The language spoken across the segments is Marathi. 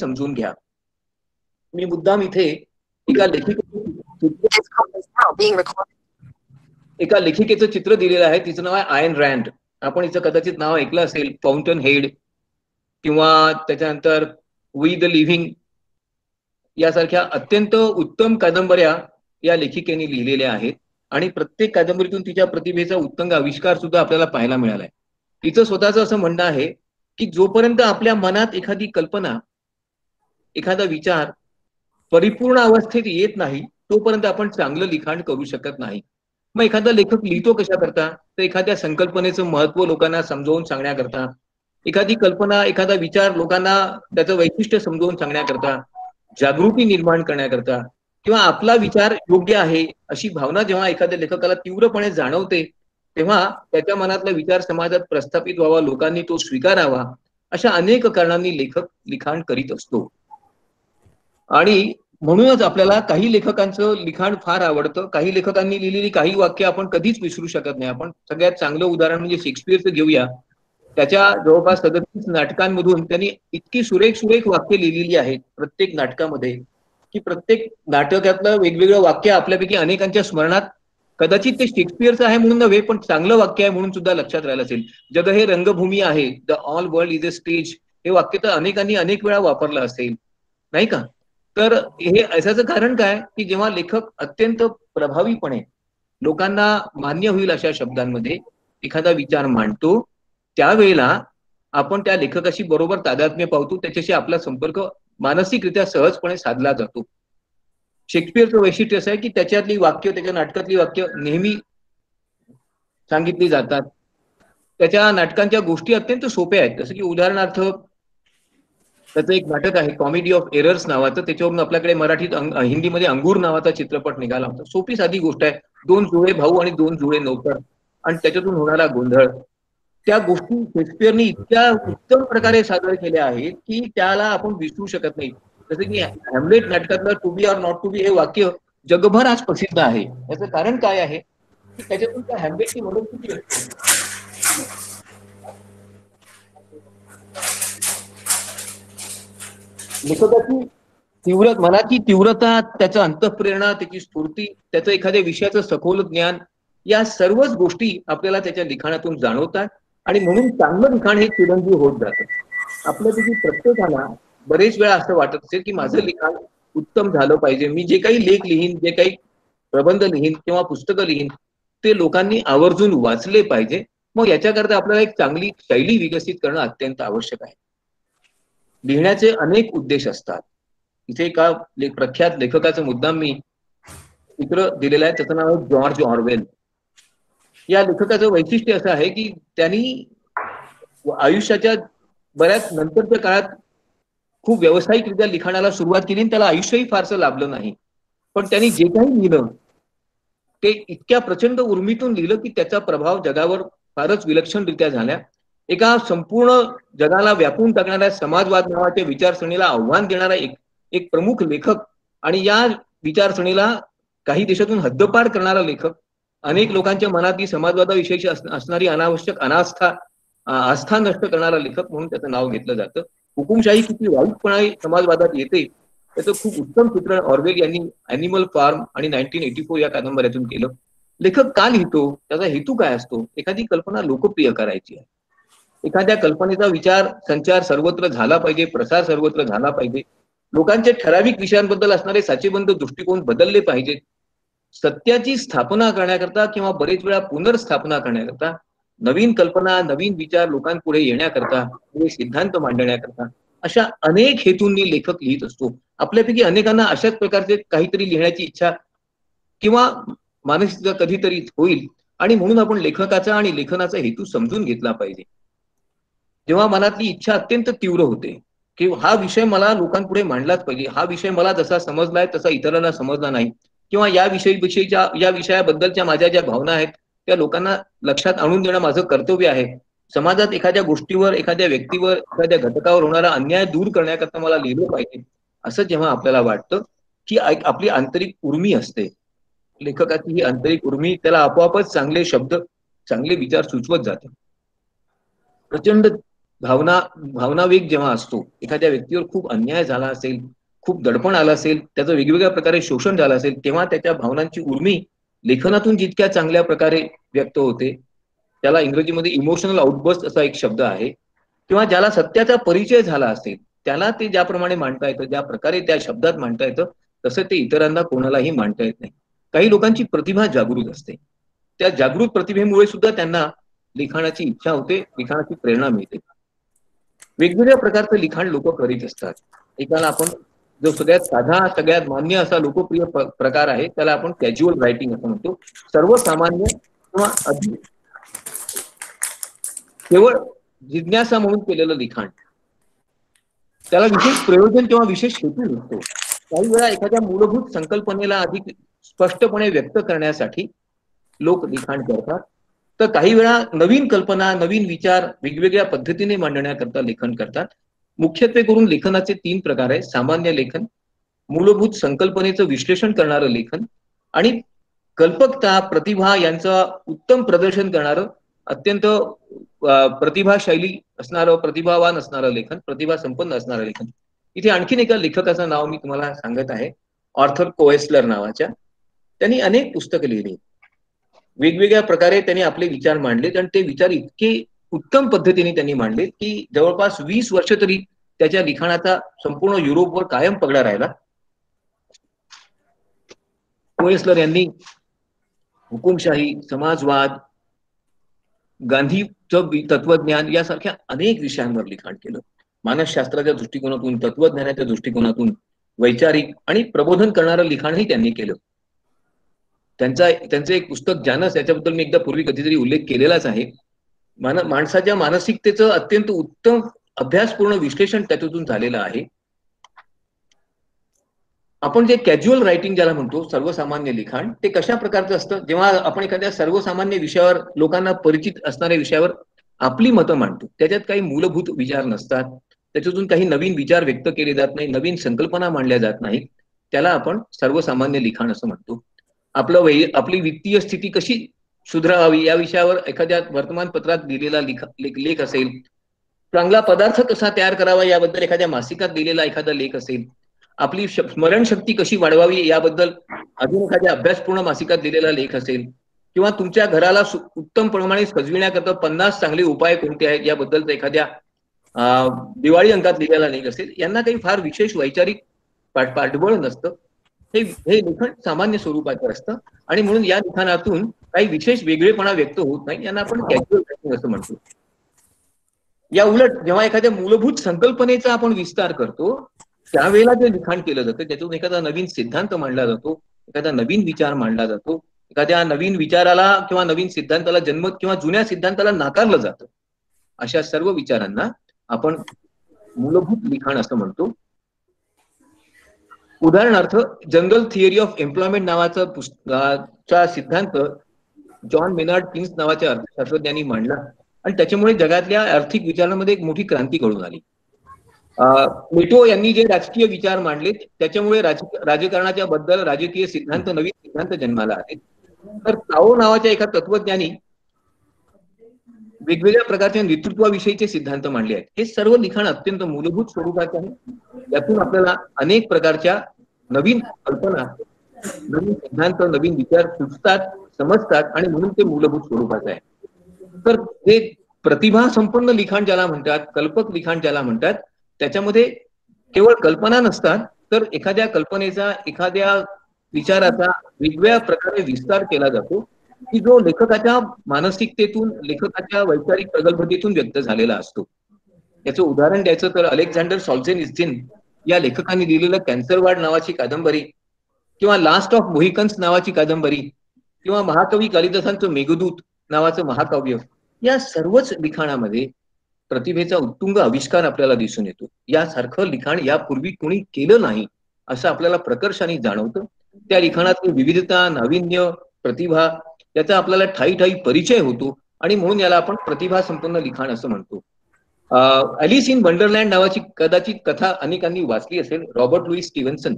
समजून घ्या. मी मुद्दाम इथे एका लेखिकेचं चित्र दिलेलं आहे. तिचं नाव आहे आयन रँड. आपण हिचं कदाचित नाव ऐकलं असेल, फाउंटन हेड किंवा त्याच्यानंतर वी द लिव्हिंग यासारख्या अत्यंत उत्तम कादंबऱ्या या लेखिकेने लिहिलेल्या आहेत आणि प्रत्येक कादंबरीतून तिच्या प्रतिभेचा उत्तुंग आविष्कार सुद्धा आपल्याला पाहायला मिळालाय. तिचं स्वतःचं असं म्हणणं आहे की जोपर्यंत आपल्या मनात एखादी कल्पना, एखादा विचार परिपूर्ण अवस्थेत येत नाही तोपर्यंत आपण चांगलं लिखाण करू शकत नाही. मग एखादा लेखक लिहितो कशा करता, तर एखाद्या संकल्पनेचं महत्व लोकांना समजावून सांगण्याकरता, एखादी कल्पना, एखादा विचार लोकांना त्याचं वैशिष्ट्य समजावून सांगण्याकरता, जागृती निर्माण करण्याकरता, किंवा आपला विचार योग्य आहे अशी भावना जेव्हा एखाद्या लेखकाला तीव्रपणे जाणवते तेव्हा त्याच्या मनातला विचार समाजात प्रस्थापित व्हावा, लोकांनी तो स्वीकारावा, अशा अनेक कारणांनी लेखक लिखाण करीत असतो. आणि म्हणूनच आपल्याला काही लेखकांचं लिखाण फार आवडतं. काही लेखकांनी लिहिलेली काही वाक्य आपण कधीच विसरू शकत नाही. आपण सगळ्यात चांगलं उदाहरण म्हणजे शेक्सपियरचं घेऊया. त्याच्या जवळपास 37 नाटकांमधून त्यांनी इतकी सुरेख सुरेख वाक्य लिहिलेली आहेत प्रत्येक नाटकामध्ये, की प्रत्येक नाटकातलं वेगवेगळं वाक्य आपल्यापैकी अनेकांच्या स्मरणात कदाचित ते शेक्सपियरचं आहे म्हणून नव्हे, पण चांगलं वाक्य आहे म्हणून सुद्धा लक्षात राहिलं असेल. जग हे रंगभूमी आहे, the all world is a stage, हे वाक्य तर अनेकांनी अनेक वेळा वापरलं असेल, नाही का? तर हे असाचं कारण काय, की जेव्हा लेखक अत्यंत प्रभावीपणे लोकांना मान्य होईल अशा शब्दांमध्ये एखादा विचार मांडतो, त्यावेळेला आपण त्या लेखकाशी बरोबर तादात्म्य पावतो, त्याच्याशी आपला संपर्क मानसिकरित्या सहजपणे साधला जातो. शेक्सपियरचं वैशिष्ट्य असं आहे की त्याच्यातली वाक्य, त्याच्या नाटकातली वाक्य नेहमी सांगितली जातात. त्याच्या नाटकांच्या गोष्टी अत्यंत सोप्या आहेत. जसं की उदाहरणार्थ त्याचं एक नाटक आहे कॉमेडी ऑफ एरर्स नावाचं, त्याच्यावरून आपल्याकडे मराठीत हिंदीमध्ये अंगूर नावाचा चित्रपट निघाला होता. सोपी साधी गोष्ट आहे, 2 जुळे भाऊ आणि 2 जुळे नौकर आणि त्याच्यातून होणारा गोंधळ. त्या गोष्टी शेक्सपियरनी इतक्या उत्तम प्रकारे सादर केल्या आहेत की त्याला आपण विसरू शकत नाही. जसं की हॅमलेट नाटकातलं to be or not to be हे वाक्य जगभर आज प्रसिद्ध आहे. याचं कारण काय आहे की त्याच्यातून त्या हॅमलेटची मनोस्थिती असते. लेखकाची मनाची तीव्रता, त्याचं अंतःप्रेरणा, त्याची स्फूर्ती, त्याचं एखाद्या विषयाचं सखोल ज्ञान, या सर्वच गोष्टी आपल्याला त्याच्या लिखाणातून जाणवतात आणि म्हणून चांगलं लिखाण हे चिरंजीव होत जातं. आपल्यापैकी प्रत्येकाला बरेच वेळा असं वाटत असेल की माझं लिखाण उत्तम झालं पाहिजे, मी जे काही लेख लिहीन, जे काही प्रबंध लिहीन किंवा पुस्तकं लिहीन ते लोकांनी आवर्जून वाचले पाहिजे. मग याच्याकरता आपल्याला एक चांगली शैली विकसित करणं अत्यंत आवश्यक आहे. लिहिण्याचे अनेक उद्देश असतात. इथे एका प्रख्यात लेखकाचं मुद्दाम मी चित्र दिलेलं आहे, त्याचं नाव आहे जॉर्ज ऑरवेल. या लेखकाचं वैशिष्ट्य असं आहे की त्यांनी आयुष्याच्या बऱ्याच नंतरच्या काळात खूप व्यावसायिकरित्या लिखाणाला सुरुवात केली आणि त्याला आयुष्यही फारसं लाभलं नाही. पण त्यांनी जे काही लिहिलं ते इतक्या प्रचंड उर्मीतून लिहिलं की त्याचा प्रभाव जगावर फारच विलक्षणरित्या झाला. एका संपूर्ण जगाला व्यापून टाकणाऱ्या समाजवाद नावाच्या विचारसरणीला आव्हान देणारा एक प्रमुख लेखक आणि या विचारसरणीला काही देशातून हद्दपार करणारा लेखक, अनेक लोकांच्या मनातली समाजवादाविषयी असणारी अनावश्यक आस्था नष्ट करणारा लेखक म्हणून त्याचं नाव घेतलं जातं. हुकुमशाही किती वाईटपणे समाजवादात येते त्याचं खूप उत्तम चित्रण ऑरवेल यांनी अॅनिमल फार्म आणि 1984 या कादंबऱ्यातून केलं. लेखक का लिहितो, त्याचा हेतू काय असतो? एखादी कल्पना लोकप्रिय करायची आहे, एखाद्या कल्पनेचा विचार संचार सर्वत्र झाला पाहिजे, प्रसार सर्वत्र झाला पाहिजे, लोकांचे ठराविक विषयांबद्दल असणारे साचेबंद दृष्टिकोन बदलले पाहिजेत. सत्याची स्थापना करण्याकरता किंवा बरेच वेळा पुनर्स्थापना करण्याकरता, नवीन कल्पना, नवीन विचार लोकांपुढे येण्याकरता, सिद्धांत मांडण्याकरता अशा अनेक हेतूंनी लेखक लिहित असतो. आपल्यापैकी अनेकांना अशाच प्रकारचे काहीतरी लिहिण्याची इच्छा किंवा मानसिकता कधीतरी होईल आणि म्हणून आपण लेखकाचा आणि लेखनाचा हेतू समजून घेतला पाहिजे. जेव्हा मनातली इच्छा अत्यंत तीव्र होते की हा विषय मला लोकांपुढे मांडलाच पाहिजे, हा विषय मला जसा समजलाय तसा इतरांना समजला नाही, किंवा या विषयाबद्दलच्या माझ्या ज्या भावना आहेत त्या लोकांना लक्षात आणून देणं माझं कर्तव्य आहे, समाजात एखाद्या गोष्टीवर, एखाद्या व्यक्तीवर, एखाद्या घटकावर होणारा अन्याय दूर करण्याकरता मला लिहिलं पाहिजे, असं जेव्हा आपल्याला वाटतं की आपली आंतरिक उर्मी असते, लेखकाची ही आंतरिक उर्मी त्याला आपोआपच चांगले शब्द, चांगले विचार सुचवत जाते. प्रचंड भावनावेग जेव्हा असतो, एखाद्या व्यक्तीवर खूप अन्याय झाला असेल, खूप दडपण आलं असेल, त्याचं वेगवेगळ्या प्रकारे शोषण झालं असेल, तेव्हा त्याच्या भावनांची उर्मी लेखनातून जितक्या चांगल्या प्रकारे व्यक्त होते, त्याला इंग्रजीमध्ये इमोशनल आउटबर्स्ट असा एक शब्द आहे. किंवा ज्याला सत्याचा परिचय झाला असेल, त्याला ते ज्याप्रमाणे मांडता येतं, ज्या प्रकारे त्या शब्दात मांडता येतं, तसं ते इतरांना कोणालाही मांडता येत नाही. काही लोकांची प्रतिभा जागृत असते. त्या जागृत प्रतिभेमुळे सुद्धा त्यांना लिखाणाची इच्छा होते, लिखाणाची प्रेरणा मिळते. वेगवेगळ्या प्रकारचं लिखाण लोक करीत असतात. एकाला आपण जो सगळ्यात साधा, सगळ्यात मान्य असा लोकप्रिय प्रकार आहे, त्याला आपण कॅज्युअल रायटिंग असं म्हणतो. सर्वसामान्य किंवा केवळ जिज्ञासा म्हणून केलेलं लिखाण. त्याला विशेष प्रयोजन किंवा विशेष हेतू नसतो. काही वेळा एखाद्या मूलभूत संकल्पनेला अधिक स्पष्टपणे व्यक्त करण्यासाठी लोक लिखाण करतात. तर काही वेळा नवीन कल्पना, नवीन विचार वेगवेगळ्या पद्धतीने मांडण्याकरता लेखन करतात. मुख्यत्वे करून लेखनाचे 3 प्रकार आहेत. सामान्य लेखन, मूलभूत संकल्पनेचं विश्लेषण करणारं लेखन आणि कल्पकता, प्रतिभा यांचं उत्तम प्रदर्शन करणारं अत्यंत प्रतिभाशैली असणारं, प्रतिभावान असणारं लेखन, प्रतिभा संपन्न असणारं लेखन. इथे आणखीन एका लेखकाचं नाव मी तुम्हाला सांगत आहे, ऑर्थर कोएस्लर नावाच्या. त्यांनी अनेक पुस्तकं लिहिली. वेगवेगळ्या प्रकारे त्यांनी आपले विचार मांडलेत आणि ते विचार इतके उत्तम पद्धतीने त्यांनी मांडले की जवळपास 20 वर्ष तरी त्याच्या लिखाणाचा संपूर्ण युरोपवर कायम पगडा राहिला. कोएस्लर यांनी हुकुमशाही, समाजवाद, गांधीचं तत्वज्ञान यासारख्या अनेक विषयांवर लिखाण केलं. मानसशास्त्राच्या दृष्टिकोनातून, तत्वज्ञानाच्या दृष्टिकोनातून, वैचारिक आणि प्रबोधन करणारं लिखाणही त्यांनी केलं. त्यांचं एक पुस्तक जानस, याच्याबद्दल मी एकदा पूर्वी कधीतरी उल्लेख केलेलाच आहे. माणसाच्या मानसिकतेचं अत्यंत उत्तम अभ्यासपूर्ण विश्लेषण त्यातून झालेलं आहे. आपण जे कॅज्युअल रायटिंग ज्याला म्हणतो, सर्वसामान्य लिखाण, ते कशा प्रकारचं असतं? जेव्हा आपण एखाद्या सर्वसामान्य विषयावर, लोकांना परिचित असणाऱ्या विषयावर आपली मतं मांडतो, त्याच्यात काही मूलभूत विचार नसतात, त्याच्यातून काही नवीन विचार व्यक्त केले जात नाही, नवीन संकल्पना मांडल्या जात नाहीत, त्याला आपण सर्वसामान्य लिखाण असं म्हणतो. आपली वित्तीय स्थिती कशी सुधारावी या विषयावर एखाद्या वर्तमानपत्रात लिहिलेला लेख असेल, चांगला पदार्थ कसा तयार करावा याबद्दल एखाद्या मासिकात लिहिलेला एखादा लेख असेल, आपली स्मरणशक्ती कशी वाढवावी याबद्दल अजून एखाद्या अभ्यासपूर्ण मासिकात दिलेला लेख असेल, किंवा तुमच्या घराला उत्तम प्रमाणे सजविण्याकरता 50 चांगले उपाय कोणते आहेत याबद्दलचा एखाद्या दिवाळी अंकात लिहिलेला लेख असेल, यांना काही फार विशेष वैचारिक पाठबळ नसतं. हे लेखन सामान्य स्वरूपाचं असतं आणि म्हणून या लिखाणातून काही विशेष वेगळेपणा व्यक्त होत नाही. यांना आपण कॅज्युअल रायटिंग असं म्हणतो. या उलट जेव्हा एखाद्या मूलभूत संकल्पनेचा आपण विस्तार करतो, त्यावेळेला जे लिखाण केलं जातं त्यातून एखादा नवीन सिद्धांत मांडला जातो, एखादा नवीन विचार मांडला जातो, एखाद्या नवीन विचाराला किंवा नवीन सिद्धांताला जन्मत किंवा जुन्या सिद्धांताला नाकारलं जातं. अशा सर्व विचारांना आपण मूलभूत लिखाण असं म्हणतो. उदाहरणार्थ, जनरल थिअरी ऑफ एम्प्लॉयमेंट नावाचा सिद्धांत जॉन मेनार्ड किन्स नावाच्या अर्थशास्त्रज्ञांनी मांडला आणि त्याच्यामुळे जगातल्या आर्थिक विचारांमध्ये एक मोठी क्रांती घडून आली. प्लेटो यांनी जे राजकीय विचार मांडले त्याच्यामुळे राजकारणाच्या बद्दल राजकीय सिद्धांत, नवीन सिद्धांत जन्माला आले. तर ताओ नावाच्या एका तत्वज्ञानी वेगवेगळ्या प्रकारच्या नेतृत्वाविषयीचे सिद्धांत मांडले आहेत. हे सर्व लिखाण अत्यंत मूलभूत स्वरूपाचे आहे. यातून आपल्याला अनेक प्रकारच्या नवीन कल्पना, नवीन सिद्धांत, नवीन विचार सुचतात, समजतात आणि म्हणून ते मूलभूत स्वरूपाचे आहे. तर हे प्रतिभा संपन्न लिखाण ज्याला म्हणतात, कल्पक लिखाण ज्याला म्हणतात, त्याच्यामध्ये केवळ कल्पना नसतात, तर एखाद्या कल्पनेचा, एखाद्या विचाराचा वेगवेगळ्या प्रकारे विस्तार केला जातो की जो लेखकाच्या मानसिकतेतून, लेखकाच्या वैचारिक प्रगल्भतेतून व्यक्त झालेला असतो. याचं उदाहरण द्यायचं तर अलेक्झांडर सॉल्झेनित्झिन या लेखकाने लिहिलेलं कॅन्सरवाड नावाची कादंबरी, किंवा लास्ट ऑफ मोहिकन्स नावाची कादंबरी, किंवा महाकवी कालिदासांचं मेघदूत नावाचं महाकाव्य, या सर्वच लिखाणामध्ये प्रतिभेचा उत्तुंग आविष्कार आपल्याला दिसून येतो. यासारखं लिखाण यापूर्वी कोणी केलं नाही असं आपल्याला प्रकर्षाने जाणवतं. त्या लिखाणातली विविधता, नाविन्य, प्रतिभा याचा आपल्याला ठायी ठायी परिचय होतो आणि म्हणून याला आपण प्रतिभा संपन्न लिखाण असं म्हणतो. अलिस इन वंडरलँड नावाची कदाचित कथा अनेकांनी वाचली असेल, रॉबर्ट लुईस स्टीव्हन्सन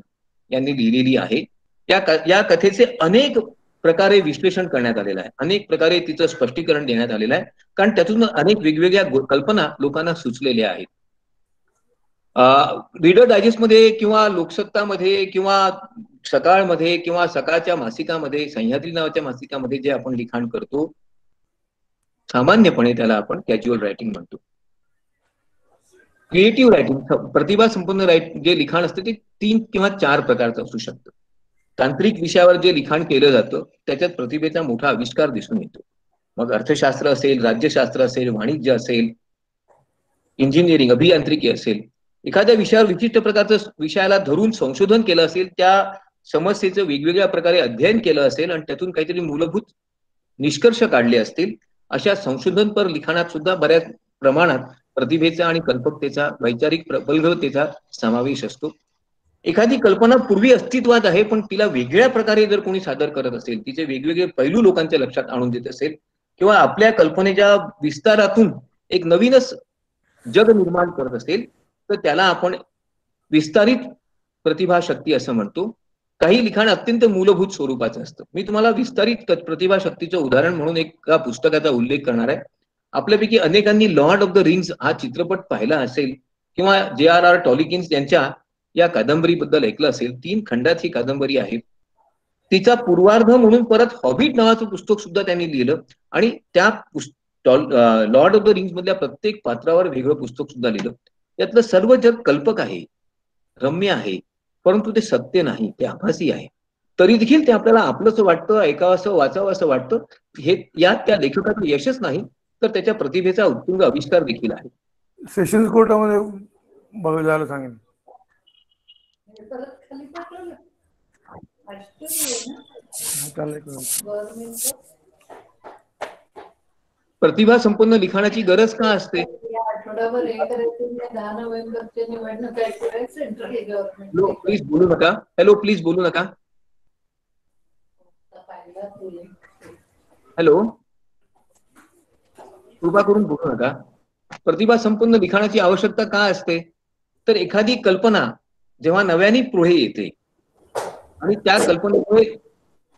यांनी लिहिलेली आहे. या कथेचे अनेक प्रकारे विश्लेषण करण्यात आलेलं आहे, अनेक प्रकारे तिचं स्पष्टीकरण देण्यात आलेलं आहे, कारण त्यातून अनेक वेगवेगळ्या कल्पना लोकांना सुचलेल्या आहेत. रीडर डायजेस्टमध्ये किंवा लोकसत्तामध्ये किंवा सकाळमध्ये किंवा सकाळच्या मासिकामध्ये, सह्याद्री नावाच्या मासिकामध्ये जे आपण लिखाण करतो, सामान्यपणे त्याला आपण कॅज्युअल रायटिंग म्हणतो. क्रिएटिव्ह रायटिंग, प्रतिभा संपन्न जे लिखाण असतं ते 3 किंवा 4 प्रकारचं असू शकतं. तांत्रिक विषयावर जे लिखाण केलं जातं त्याच्यात प्रतिभेचा मोठा आविष्कार दिसून येतो. मग अर्थशास्त्र असेल, राज्यशास्त्र असेल, वाणिज्य असेल, इंजिनिअरिंग, अभियांत्रिकी असेल, एखाद्या विषयावर विशिष्ट प्रकारचं विषयाला धरून संशोधन केलं असेल, त्या समस्येचं वेगवेगळ्या प्रकारे अध्ययन केलं असेल आणि त्यातून काहीतरी मूलभूत निष्कर्ष काढले असतील, अशा संशोधनपर लिखाणात सुद्धा बऱ्याच प्रमाणात प्रतिभेचा आणि कल्पकतेचा, वैचारिक प्रगल्भतेचा समावेश असतो. एखादी कल्पना पूर्वी अस्तित्वात आहे, पण तिला वेगळ्या प्रकारे जर कोणी सादर करत असेल, तिचे वेगवेगळे पैलू लोकांच्या लक्षात आणून देत असेल, किंवा आपल्या कल्पनेच्या विस्तारातून एक नवीनच जग निर्माण करत असेल, तर त्याला आपण विस्तारित प्रतिभाशक्ती असं म्हणतो. काही लिखाण अत्यंत मूलभूत स्वरूपाचं असतं. मी तुम्हाला विस्तारित प्रतिभाशक्तीचं उदाहरण म्हणून एका पुस्तकाचा उल्लेख करणार आहे. आपल्यापैकी अनेकांनी लॉर्ड ऑफ द रिंग्स हा चित्रपट पाहिला असेल किंवा J.R.R. टॉलिकिन्स यांच्या या कादंबरीबद्दल ऐकलं असेल. 3 खंडात ही कादंबरी आहे. तिचा पूर्वार्ध म्हणून परत हॉबिट नावाचं पुस्तक सुद्धा त्यांनी लिहिलं आणि त्या लॉर्ड ऑफ द रिंग्स मधल्या प्रत्येक पात्रावर वेगळं पुस्तक सुद्धा लिहिलं. यातलं सर्व जग कल्पक आहे, रम्य आहे, परंतु ते सत्य नाही, ते आभासी आहे. तरी देखील ते आपल्याला आपलंसं वाटतं, ऐकावं असं, वाचावं असं वाटतं. हे यात त्या लेखकाचं यशच नाही, तर त्याच्या प्रतिभेचा उत्तुंग आविष्कार देखील आहे. सेशन्स कोर्टामध्ये बघायला सांगेन. प्रतिभा संपन्न लिखाणाची गरज का असते? प्लीज बोलू नका. हॅलो, प्लीज बोलू नका. हॅलो, कृपा करून बोलू नका. प्रतिभा संपन्न लिखाणाची आवश्यकता का असते? तर एखादी कल्पना जेव्हा नव्याने पुढे येते आणि त्या कल्पनेमुळे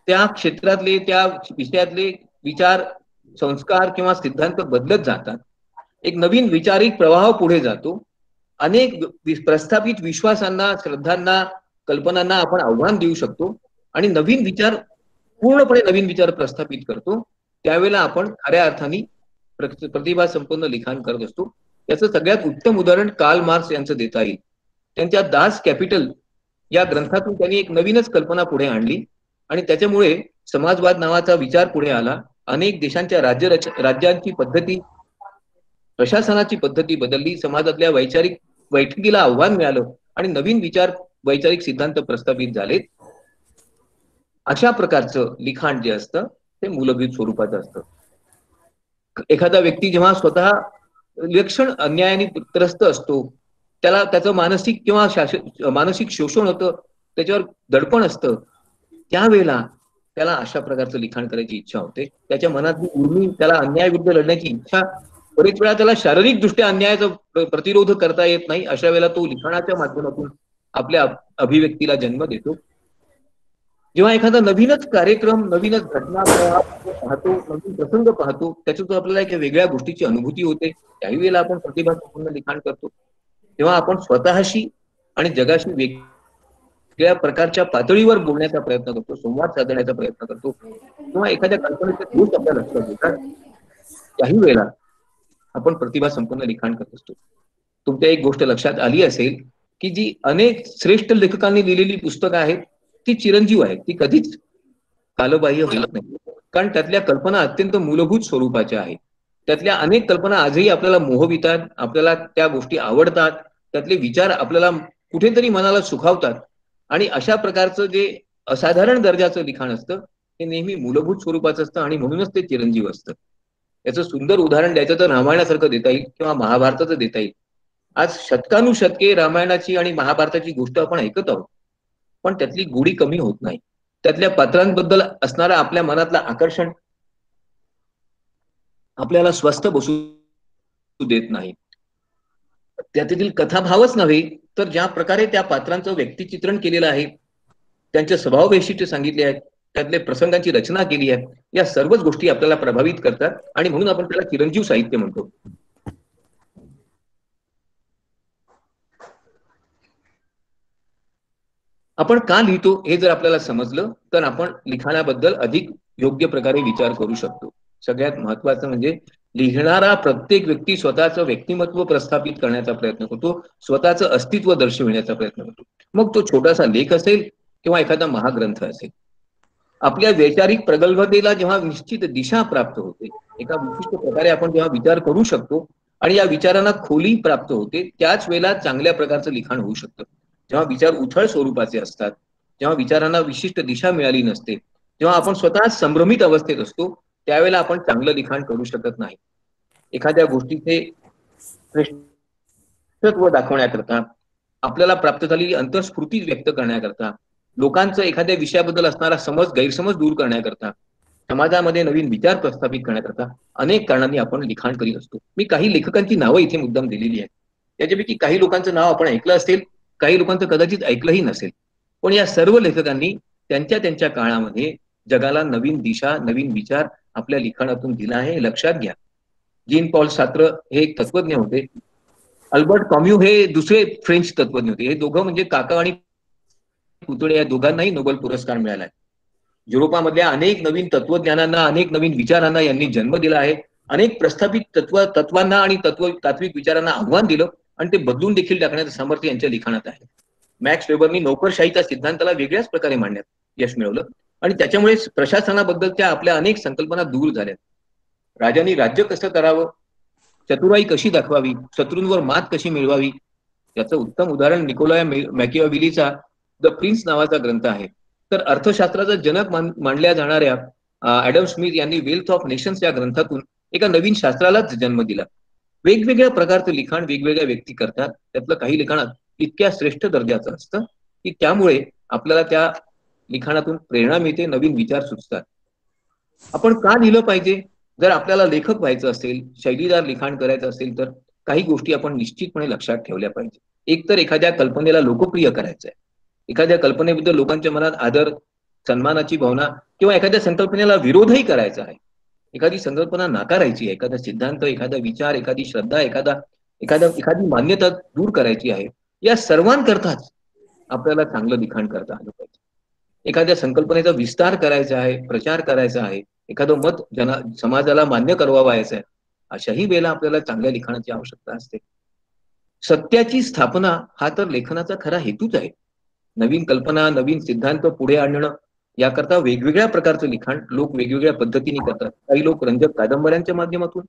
त्या क्षेत्रातले, त्या विषयातले विचार, संस्कार किंवा सिद्धांत बदलत जातात. एक नवीन वैचारिक प्रवाह पुढे जातो. अनेक प्रस्थापित विश्वासांना, श्रद्धांना, कल्पनांना आपण आव्हान देऊ शकतो आणि नवीन विचार, पूर्णपणे नवीन विचार प्रस्थापित करतो. त्यावेळेला आपण खऱ्या अर्थाने प्रतिभा संपन्न लिखाण करत असतो. याचं सगळ्यात उत्तम उदाहरण कार्ल मार्क्स यांचं देता येईल. त्यांच्या दास कॅपिटल या ग्रंथातून त्यांनी एक नवीनच कल्पना पुढे आणली आणि त्याच्यामुळे समाजवाद नावाचा विचार पुढे आला. अनेक देशांच्या राज्यांची पद्धती, प्रशासनाची पद्धती बदलली. समाजातल्या वैचारिक बैठकीला आव्हान मिळालं आणि नवीन विचार, वैचारिक सिद्धांत प्रस्थापित झाले. अशा प्रकारचं लिखाण जे असतं ते मूलभूत स्वरूपाचं असतं. एखादा व्यक्ती जेव्हा स्वतः लक्षण अन्यायाने त्रस्त असतो, त्याला त्याचं मानसिक किंवा मानसिक शोषण होतं, त्याच्यावर दडपण असतं, त्यावेळेला त्याला अशा प्रकारचं लिखाण करायची इच्छा होते. त्याच्या मनात उर्मी, त्याला अन्यायाविरुद्ध लढण्याची इच्छा, बरेच वेळा त्याला शारीरिक दृष्ट्या अन्यायाचा प्रतिरोध करता येत नाही. अशा वेळेला तो लिखाणाच्या माध्यमातून आपल्या अभिव्यक्तीला जन्म देतो. जेव्हा एखादा नवीनच कार्यक्रम, नवीनच घटना पाहतो, नवीन प्रसंग पाहतो, त्याच्यातून आपल्याला एका वेगळ्या गोष्टीची अनुभूती होते, त्याही वेळेला आपण प्रतिभा संपन्न लिखाण करतो. तेव्हा आपण स्वतःशी आणि जगाशी वेगळ्या प्रकारच्या पातळीवर बोलण्याचा प्रयत्न करतो, संवाद साधण्याचा प्रयत्न करतो, किंवा एखाद्या कल्पनेचे दोष आपल्या लक्षात येतात, त्याही वेळेला आपण प्रतिभा संपन्न लिखाण करत असतो. तुमच्या एक गोष्ट लक्षात आली असेल की जी अनेक श्रेष्ठ लेखकांनी लिहिलेली पुस्तकं आहेत ती चिरंजीव आहेत, ती कधीच कालबाह्य होत नाही, कारण त्यातल्या कल्पना अत्यंत मूलभूत स्वरूपाच्या आहेत. त्यातल्या अनेक कल्पना आजही आपल्याला मोहवितात, आपल्याला त्या गोष्टी आवडतात, त्यातले विचार आपल्याला कुठेतरी मनाला सुखावतात. आणि अशा प्रकारचं जे असाधारण दर्जाचं लिखाण असतं ते नेहमी मूलभूत स्वरूपाचं असतं आणि म्हणूनच ते चिरंजीव असतं. याचं सुंदर उदाहरण द्यायचं तर रामायणासारखं देता येईल किंवा महाभारताचं देता येईल. आज शतकानुशतके रामायणाची आणि महाभारताची गोष्ट आपण ऐकत आहोत, पण त्यातली गोडी कमी होत नाही. त्यातल्या पात्रांबद्दल असणारा आपल्या मनातला आकर्षण आपल्याला स्वस्थ बसू देत नाही. त्यातील कथाभावच नव्हे तर ज्या प्रकारे त्या पात्रांचं व्यक्तिचित्रण केलेलं आहे, त्यांचे स्वभाव वैशिष्ट्य सांगितले आहेत, त्यातले प्रसंगांची रचना केली आहे, या सर्वच गोष्टी आपल्याला प्रभावित करतात आणि म्हणून आपण त्याला चिरंजीव साहित्य म्हणतो. आपण का लिहितो हे जर आपल्याला समजलं तर आपण लिखाणाबद्दल अधिक योग्य प्रकारे विचार करू शकतो. सगळ्यात महत्वाचं म्हणजे लिहिणारा प्रत्येक व्यक्ती स्वतःचं व्यक्तिमत्व प्रस्थापित करण्याचा प्रयत्न करतो, स्वतःचं अस्तित्व दर्शविण्याचा प्रयत्न करतो. मग तो छोटासा लेख असेल किंवा एखादा महाग्रंथ असेल. आपल्या वैचारिक प्रगल्भतेला जेव्हा निश्चित दिशा प्राप्त होते, एका विशिष्ट प्रकारे आपण जेव्हा विचार करू शकतो आणि या विचारांना खोली प्राप्त होते, त्याच वेळेला चांगल्या प्रकारचं लिखाण होऊ शकतं. जेव्हा विचार उथळ स्वरूपाचे असतात, जेव्हा विचारांना विशिष्ट दिशा मिळाली नसते, जेव्हा आपण स्वतः संभ्रमित अवस्थेत असतो, त्यावेळेला आपण चांगलं लिखाण करू शकत नाही. एखाद्या गोष्टीचे श्रेष्ठत्व दाखवण्याकरता, आपल्याला प्राप्त झालेली अंतःस्फूर्ती व्यक्त करण्याकरता, लोकांचं एखाद्या विषयाबद्दल असणारा गैरसमज दूर करण्याकरता, समाजामध्ये नवीन विचार प्रस्थापित करण्याकरता अनेक कारणांनी आपण लिखाण करीत असतो. मी काही लेखकांची नावं इथे मुद्दाम दिलेली आहेत. त्याच्यापैकी काही लोकांचं नाव आपण ऐकलं असेल, काही लोकांचं कदाचित ऐकलंही नसेल. पण या सर्व लेखकांनी त्यांच्या त्यांच्या काळामध्ये जगाला नवीन दिशा, नवीन विचार आपल्या लिखाणातून दिला आहे, हे लक्षात घ्या. जीन पॉल सात्र हे एक तत्वज्ञ होते. अल्बर्ट कॉम्यू हे दुसरे फ्रेंच तत्वज्ञ होते. हे दोघं म्हणजे काका आणि पुतळे, या दोघांनाही नोबेल पुरस्कार मिळाला. युरोपामधल्या अनेक नवीन तत्वज्ञानांना, अनेक नवीन विचारांना यांनी जन्म दिला आहे. अनेक प्रस्थापित तत्वांना आणि तात्विक विचारांना आव्हान दिलं आणि ते बदलून देखील टाकण्याचं सामर्थ्य यांच्या लिखाणात आहे. मॅक्स वेबरनी नोकरशाहीच्या सिद्धांताला वेगळ्याच प्रकारे मांडण्यात यश मिळवलं आणि त्याच्यामुळे प्रशासनाबद्दलच्या आपल्या अनेक संकल्पना दूर झाल्या. राजांनी राज्य कसं करावं, चतुराई कशी दाखवावी, शत्रूंवर मात कशी मिळवावी, याचं उत्तम उदाहरण निकोलाय मॅकियावेलीचा द प्रिन्स नावाचा ग्रंथ आहे. तर अर्थशास्त्राचा जनक मानल्या जाणाऱ्या ॲडम स्मिथ यांनी वेल्थ ऑफ नेशन्स या ग्रंथातून एका नवीन शास्त्रालाच जन्म दिला. वेगवेगळ्या प्रकारचं लिखाण वेगवेगळ्या व्यक्ती करतात. त्यातलं काही लिखाणात इतक्या श्रेष्ठ दर्जाचं असतं की त्यामुळे आपल्याला त्या लिखाणातून प्रेरणा मिळते, नवीन विचार सुचतात. आपण का लिहिलं पाहिजे? जर आपल्याला लेखक व्हायचं असेल, शैलीदार लिखाण करायचं असेल, तर काही गोष्टी आपण निश्चितपणे लक्षात ठेवल्या पाहिजे. एक तर एखाद्या कल्पनेला लोकप्रिय करायचं आहे, एखाद्या कल्पनेबद्दल लोकांच्या मनात आदर, सन्मानाची भावना किंवा एखाद्या संकल्पनेला विरोधही करायचा आहे, एखादी संकल्पना नाकारायची आहे, एखादा सिद्धांत, एखादा विचार, एखादी श्रद्धा, एखादी मान्यता दूर करायची आहे, या सर्वांकरताच आपल्याला चांगलं लिखाण करता आलं पाहिजे. एखाद्या संकल्पनेचा विस्तार करायचा आहे, प्रचार करायचा आहे, एखादं मत समाजाला मान्य करवायचं आहे, अशाही वेळेला आपल्याला चांगल्या लिखाणाची आवश्यकता असते. सत्याची स्थापना हा तर लेखनाचा खरा हेतूच आहे. नवीन कल्पना, नवीन सिद्धांत पुढे आणणं, याकरता वेगवेगळ्या प्रकारचं लिखाण लोक वेगवेगळ्या पद्धतीने करतात. काही लोक रंजक कादंबऱ्यांच्या माध्यमातून,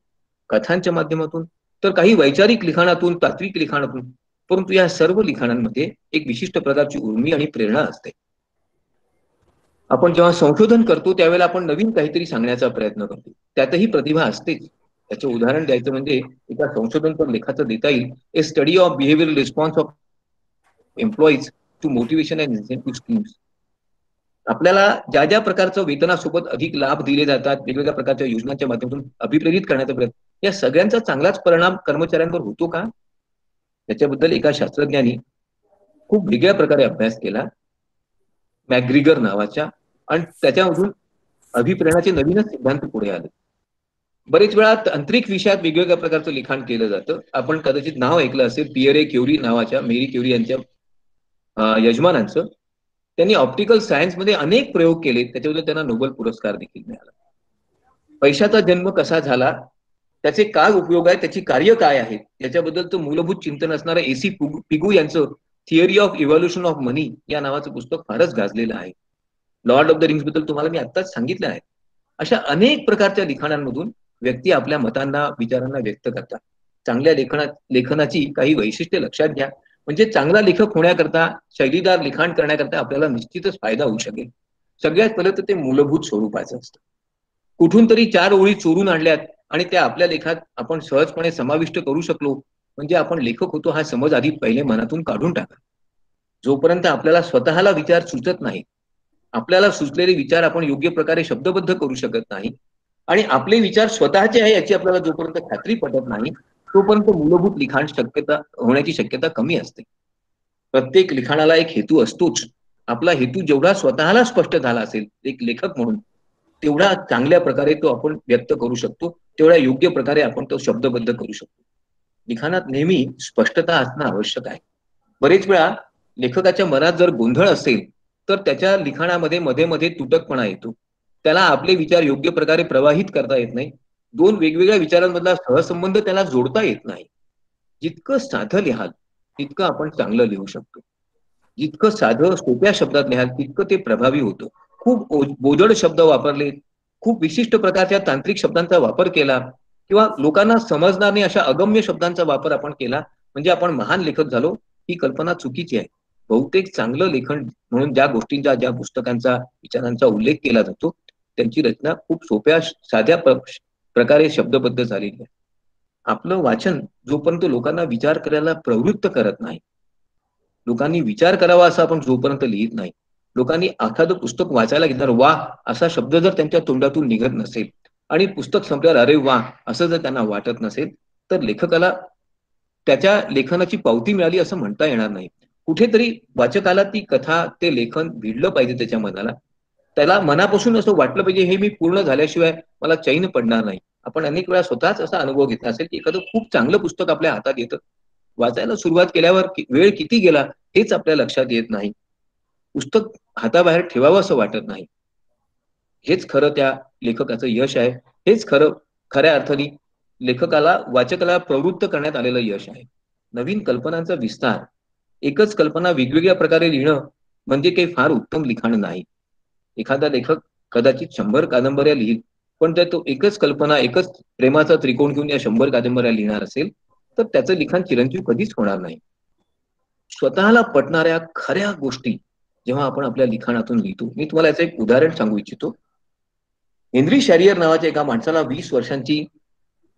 कथांच्या माध्यमातून, तर काही वैचारिक लिखाणातून, तात्विक लिखाणातून. परंतु या सर्व लिखाणांमध्ये एक विशिष्ट प्रकारची उर्मी आणि प्रेरणा असते. आपण जेव्हा संशोधन करतो त्यावेळेला आपण नवीन काहीतरी सांगण्याचा प्रयत्न करतो, त्यातही प्रतिभा असतेच. त्याचे उदाहरण द्यायचं म्हणजे एका संशोधनपर लेखाचं देता येईल, a study of behavioural response of employees to motivation and incentive schemes. आपल्याला ज्या ज्या प्रकारचं वेतनासोबत अधिक लाभ दिले जातात, वेगवेगळ्या प्रकारच्या योजनांच्या माध्यमातून अभिप्रेरित करण्याचा प्रयत्न, या सगळ्यांचा चांगलाच परिणाम कर्मचाऱ्यांवर होतो का? त्याच्याबद्दल एका शास्त्रज्ञांनी खूप वेगळ्या प्रकारे अभ्यास केला, मॅग्रिगर नावाच्या, आणि त्याच्यामधून अभिप्रेरणाचे नवीनच सिद्धांत पुढे आले. बरेच वेळा तांत्रिक विषयात वेगवेगळ्या प्रकारचं लिखाण केलं जातं. आपण कदाचित नाव ऐकलं असेल पियरे क्युरी नावाच्या, मेरी क्युरी यांच्या यजमानांचं. त्यांनी ऑप्टिकल सायन्स मध्ये अनेक प्रयोग केले, त्याच्याबद्दल त्यांना नोबेल पुरस्कार देखील मिळाला. पैशाचा जन्म कसा झाला, त्याचे काय उपयोग आहे, त्याची कार्य काय आहे, याच्याबद्दलचं मूलभूत चिंतन असणारं एसी पिगू यांचं थिअरी ऑफ इव्हॉल्युशन ऑफ मनी या नावाचं पुस्तक फारच गाजलेलं आहे. लॉर्ड ऑफ द रिंग्स बद्दल तुम्हाला मी आत्ताच सांगितलं आहे. अशा अनेक प्रकारच्या लिखाणांमधून व्यक्ती आपल्या मतांना, विचारांना व्यक्त करतात. चांगल्या लेखनाची काही वैशिष्ट्ये लक्षात घ्या. म्हणजे चांगला लेखक होण्याकरता, शैलीदार लिखाण करण्याकरता आपल्याला निश्चितच फायदा होऊ शकेल. सगळ्यात पहिलं तर ते मूलभूत स्वरूपाचं असतं. कुठून तरी 4 ओळी चोरून आणल्यात आणि त्या आपल्या लेखात आपण सहजपणे समाविष्ट करू शकलो म्हणजे आपण लेखक होतो हा समज आधी पहिले मनातून काढून टाका. जोपर्यंत आपल्याला स्वतःला विचार सुचत नाही, आपल्याला सुचलेले विचार आपण योग्य प्रकारे शब्दबद्ध करू शकत नाही आणि आपले विचार स्वतःचे आहे याची आपल्याला जोपर्यंत खात्री पटत नाही, तोपर्यंत मूलभूत लिखाण होण्याची शक्यता कमी असते. प्रत्येक लिखाणाला एक हेतू असतोच. आपला हेतू जेवढा स्वतःला स्पष्ट झाला असेल एक लेखक म्हणून, तेवढा चांगल्या प्रकारे तो आपण व्यक्त करू शकतो, तेवढ्या योग्य प्रकारे आपण तो शब्दबद्ध करू शकतो. लिखाणात नेहमी स्पष्टता असणं आवश्यक आहे. बरेच वेळा लेखकाच्या मनात जर गोंधळ असेल तर त्याच्या लिखाणामध्ये मध्ये मध्ये तुटकपणा येतो. त्याला आपले विचार योग्य प्रकारे प्रवाहित करता येत नाही. दोन वेगवेगळ्या विचारांमधला सहसंबंध त्याला जोडता येत नाही. जितकं साधं लिहाल तितकं आपण चांगलं लिहू शकतो. जितकं साधं सोप्या शब्दात लिहाल तितकं ते प्रभावी होतं. खूप बोजड शब्द वापरले, खूप विशिष्ट प्रकारच्या तांत्रिक शब्दांचा वापर केला किंवा लोकांना समजणार नाही अशा अगम्य शब्दांचा वापर आपण केला म्हणजे आपण महान लेखक झालो, ही कल्पना चुकीची आहे. बहुतेक चांगलं लेखन म्हणून ज्या गोष्टींचा, ज्या पुस्तकांचा, विचारांचा उल्लेख केला जातो त्यांची रचना खूप सोप्या साध्या प्रकारे शब्दबद्ध झालेली आहे. आपलं वाचन जोपर्यंत लोकांना विचार करायला प्रवृत्त करत नाही, लोकांनी विचार करावा असं आपण जोपर्यंत लिहित नाही, लोकांनी एखादं पुस्तक वाचायला घेतल्यावर वा असा शब्द जर त्यांच्या तोंडातून निघत नसेल आणि पुस्तक संपल्यावर अरे वा असं जर त्यांना वाटत नसेल तर लेखकाला त्याच्या लेखनाची पावती मिळाली असं म्हणता येणार नाही. कुठेतरी वाचकाला ती कथा, ते लेखन भिडलं पाहिजे त्याच्या मनाला. त्याला मनापासून असं वाटलं पाहिजे हे मी पूर्ण झाल्याशिवाय मला चैन पडणार नाही. आपण अनेक वेळा स्वतःच असा अनुभव घेतला असेल की एखादं खूप चांगलं पुस्तक आपल्या हातात येतं, वाचायला सुरुवात केल्यावर वेळ किती गेला हेच आपल्या लक्षात येत नाही. पुस्तक हाताबाहेर ठेवावं असं वाटत नाही. हेच खरं त्या लेखकाचं यश आहे. हेच खरं खऱ्या अर्थाने लेखकाला, वाचकाला प्रवृत्त करण्यात आलेलं यश आहे. नवीन कल्पनांचा विस्तार, एकच कल्पना वेगवेगळ्या प्रकारे लिहिणं म्हणजे काही फार उत्तम लिखाण नाही. एखादा लेखक कदाचित 100 कादंबऱ्या लिहिल, पण जर तो एकच कल्पना, एकच प्रेमाचा त्रिकोण घेऊन या 100 कादंबऱ्या लिहिणार असेल, तर त्याचं लिखाण चिरंजीव कधीच होणार नाही. स्वतःला पटणाऱ्या खऱ्या गोष्टी जेव्हा आपण आपल्या लिखाणातून लिहितो, मी तुम्हाला याचं एक उदाहरण सांगू इच्छितो. हेनरी शॅरियर नावाच्या एका माणसाला 20 वर्षांची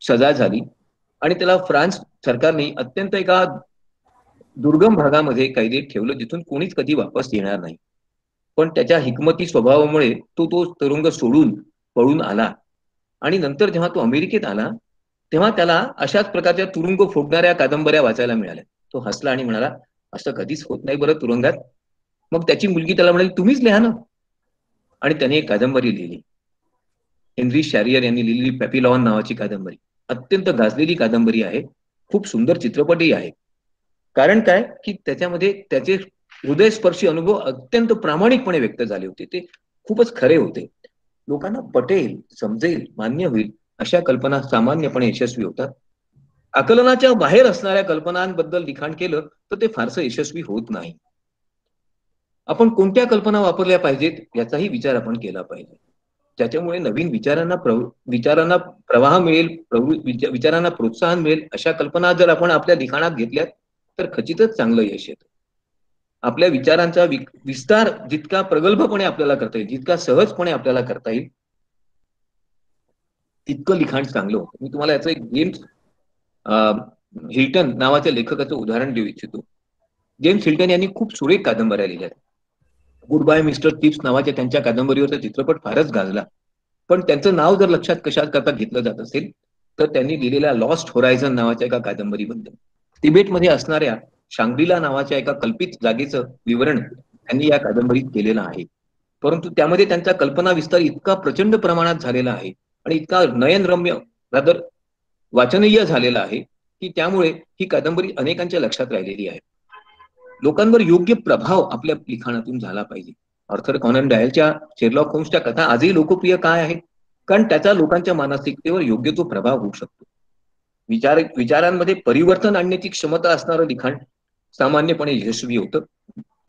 सजा झाली आणि त्याला फ्रान्स सरकारने अत्यंत एका दुर्गम भागामध्ये कैदेत ठेवलं जिथून कोणीच कधी वापस येणार नाही. पण त्याच्या हिकमती स्वभावामुळे तो तुरुंग सोडून पळून आला आणि नंतर जेव्हा तो अमेरिकेत आला तेव्हा त्याला अशाच प्रकारच्या तुरुंग फोडणाऱ्या कादंबऱ्या वाचायला मिळाल्या. तो हसला आणि म्हणाला, असं कधीच होत नाही बरं तुरुंगात. मग त्याची मुलगी त्याला म्हणाली, तुम्हीच लिहा ना. आणि त्याने एक कादंबरी लिहिली. हेनरी शॅरियर यांनी लिहिलेली पॅपिलॉन नावाची कादंबरी अत्यंत गाजलेली कादंबरी आहे. खूप सुंदर चित्रपटही आहे. कारण काय की त्याच्यामध्ये त्याचे हृदयस्पर्शी अनुभव अत्यंत प्रामाणिकपणे व्यक्त झाले होते. ते खूपच खरे होते. लोकांना पटेल, समजेल, मान्य होईल अशा कल्पना सामान्यपणे यशस्वी होतात. आकलनाच्या बाहेर असणाऱ्या कल्पनांबद्दल लिखाण केलं तर ते फारसं यशस्वी होत नाही. आपण कोणत्या कल्पना वापरल्या पाहिजेत याचाही विचार आपण केला पाहिजे. ज्याच्यामुळे नवीन विचारांना प्रवाह मिळेल, विचारांना प्रोत्साहन मिळेल अशा कल्पना जर आपण आपल्या लिखाणात घेतल्यात तर खचितच चांगलं यश येतं. आपल्या विचारांचा विस्तार जितका प्रगल्भपणे आपल्याला करता येईल, जितका सहजपणे आपल्याला करता येईल तितकं लिखाण चांगलं होतं. मी तुम्हाला याचं एक जेम्स हिल्टन नावाच्या लेखकाचं उदाहरण देऊ इच्छितो. जेम्स हिल्टन यांनी खूप सुरेख कादंबऱ्या लिहिल्या. गुड बाय मिस्टर चिप्स नावाच्या त्यांच्या कादंबरीवरचा चित्रपट फारच गाजला. पण त्यांचं नाव जर लक्षात कशा करता घेतलं जात असेल तर त्यांनी लिहिलेल्या लॉस्ट होरायझन नावाच्या एका कादंबरीबद्दल. तिबेटमध्ये असणाऱ्या शांग्रीला नावाच्या एका कल्पित जागेचं विवरण त्यांनी या कादंबरीत केलेलं आहे. परंतु त्यामध्ये त्यांचा कल्पना विस्तार इतका प्रचंड प्रमाणात झालेला आहे आणि इतका नयनरम्य रादर वाचनीय झालेला आहे की त्यामुळे ही कादंबरी अनेकांच्या लक्षात राहिलेली आहे. लोकांवर योग्य प्रभाव आपल्या लिखाणातून झाला पाहिजे. आर्थर कॉनन डॉयलच्या शेरलॉक होम्सच्या कथा आजही लोकप्रिय काय आहेत? कारण त्याचा लोकांच्या मानसिकतेवर योग्य तो प्रभाव होऊ शकतो. विचारांमध्ये परिवर्तन आणण्याची क्षमता असणारं लिखाण सामान्यपणे यशस्वी होतं.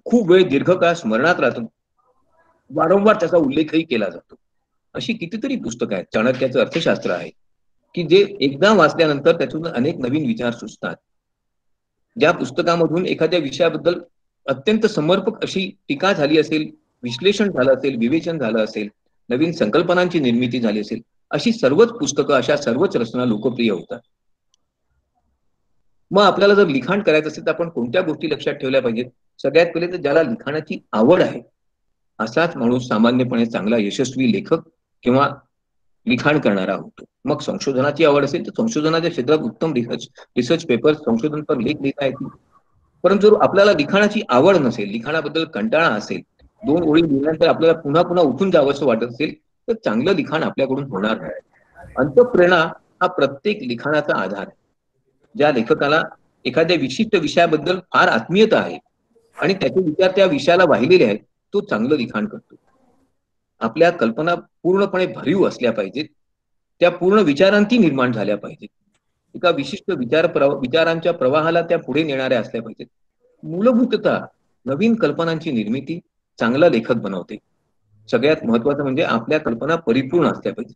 खूप वेळ दीर्घकाळ स्मरणात राहतं. वारंवार त्याचा उल्लेखही केला जातो. अशी कितीतरी पुस्तकं आहेत. चाणक्याचं अर्थशास्त्र आहे की जे एकदा वाचल्यानंतर त्यातून अनेक नवीन विचार सुचतात. ज्या पुस्तकामधून एखाद्या विषयाबद्दल अत्यंत समर्पक अशी टीका झाली असेल, विश्लेषण झालं असेल, विवेचन झालं असेल, नवीन संकल्पनांची निर्मिती झाली असेल, अशी सर्वच पुस्तकं, अशा सर्वच रचना लोकप्रिय होतात. मग आपल्याला जर लिखाण करायचं असेल तर आपण कोणत्या गोष्टी लक्षात ठेवल्या पाहिजेत? सगळ्यात पहिले तर ज्याला लिखाणाची आवड आहे असाच माणूस सामान्यपणे चांगला यशस्वी लेखक किंवा लिखाण करणारा होतो. मग संशोधनाची आवड असेल तर संशोधनाच्या क्षेत्रात उत्तम रिसर्च पेपर, संशोधनपर लेख लिहिता येतील. परंतु जर आपल्याला लिखाणाची आवड नसेल, लिखाणाबद्दल कंटाळा असेल 2 ओळी लिहिल्यानंतर आपल्याला पुन्हा पुन्हा उठून जावंसं वाटत असेल तर चांगलं लिखाण आपल्याकडून होणार नाही. अंतःप्रेरणा हा प्रत्येक लिखाणाचा आधार आहे. ज्या लेखकाला एखाद्या विशिष्ट विषयाबद्दल फार आत्मीयता आहे आणि त्याचे विचार त्या विषयाला वाहिलेले आहेत, तो चांगलं लिखाण करतो. आपल्या कल्पना पूर्णपणे भरीव असल्या पाहिजेत. त्या पूर्ण विचारांती निर्माण झाल्या पाहिजेत. एका विशिष्ट विचारांच्या प्रवाहाला त्या पुढे नेणाऱ्या असल्या पाहिजेत. मूलभूततः नवीन कल्पनांची निर्मिती चांगला लेखक बनवते. सगळ्यात महत्वाचं म्हणजे आपल्या कल्पना परिपूर्ण असल्या पाहिजेत.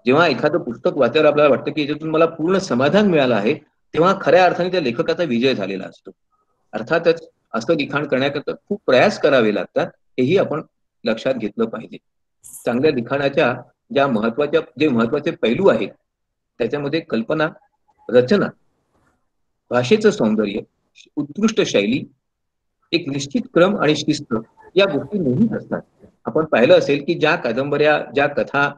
जेव्हा एखादं पुस्तक वाचल्यावर आपल्याला वाटतं की याच्यातून मला पूर्ण समाधान मिळालं आहे, तेव्हा खऱ्या अर्थाने त्या लेखकाचा विजय झालेला असतो. अर्थातच असं लिखाण करण्याकरता खूप प्रयास करावे लागतात, हेही आपण लक्षात घेतलं पाहिजे. चांगल्या लिखाणाच्या जे महत्वाचे पैलू आहेत, त्याच्यामध्ये कल्पना, रचना, भाषेचं सौंदर्य, उत्कृष्ट शैली, एक निश्चित क्रम आणि शिस्त या गोष्टी नेहमीच असतात. आपण पाहिलं असेल की ज्या कादंबऱ्या, ज्या कथा,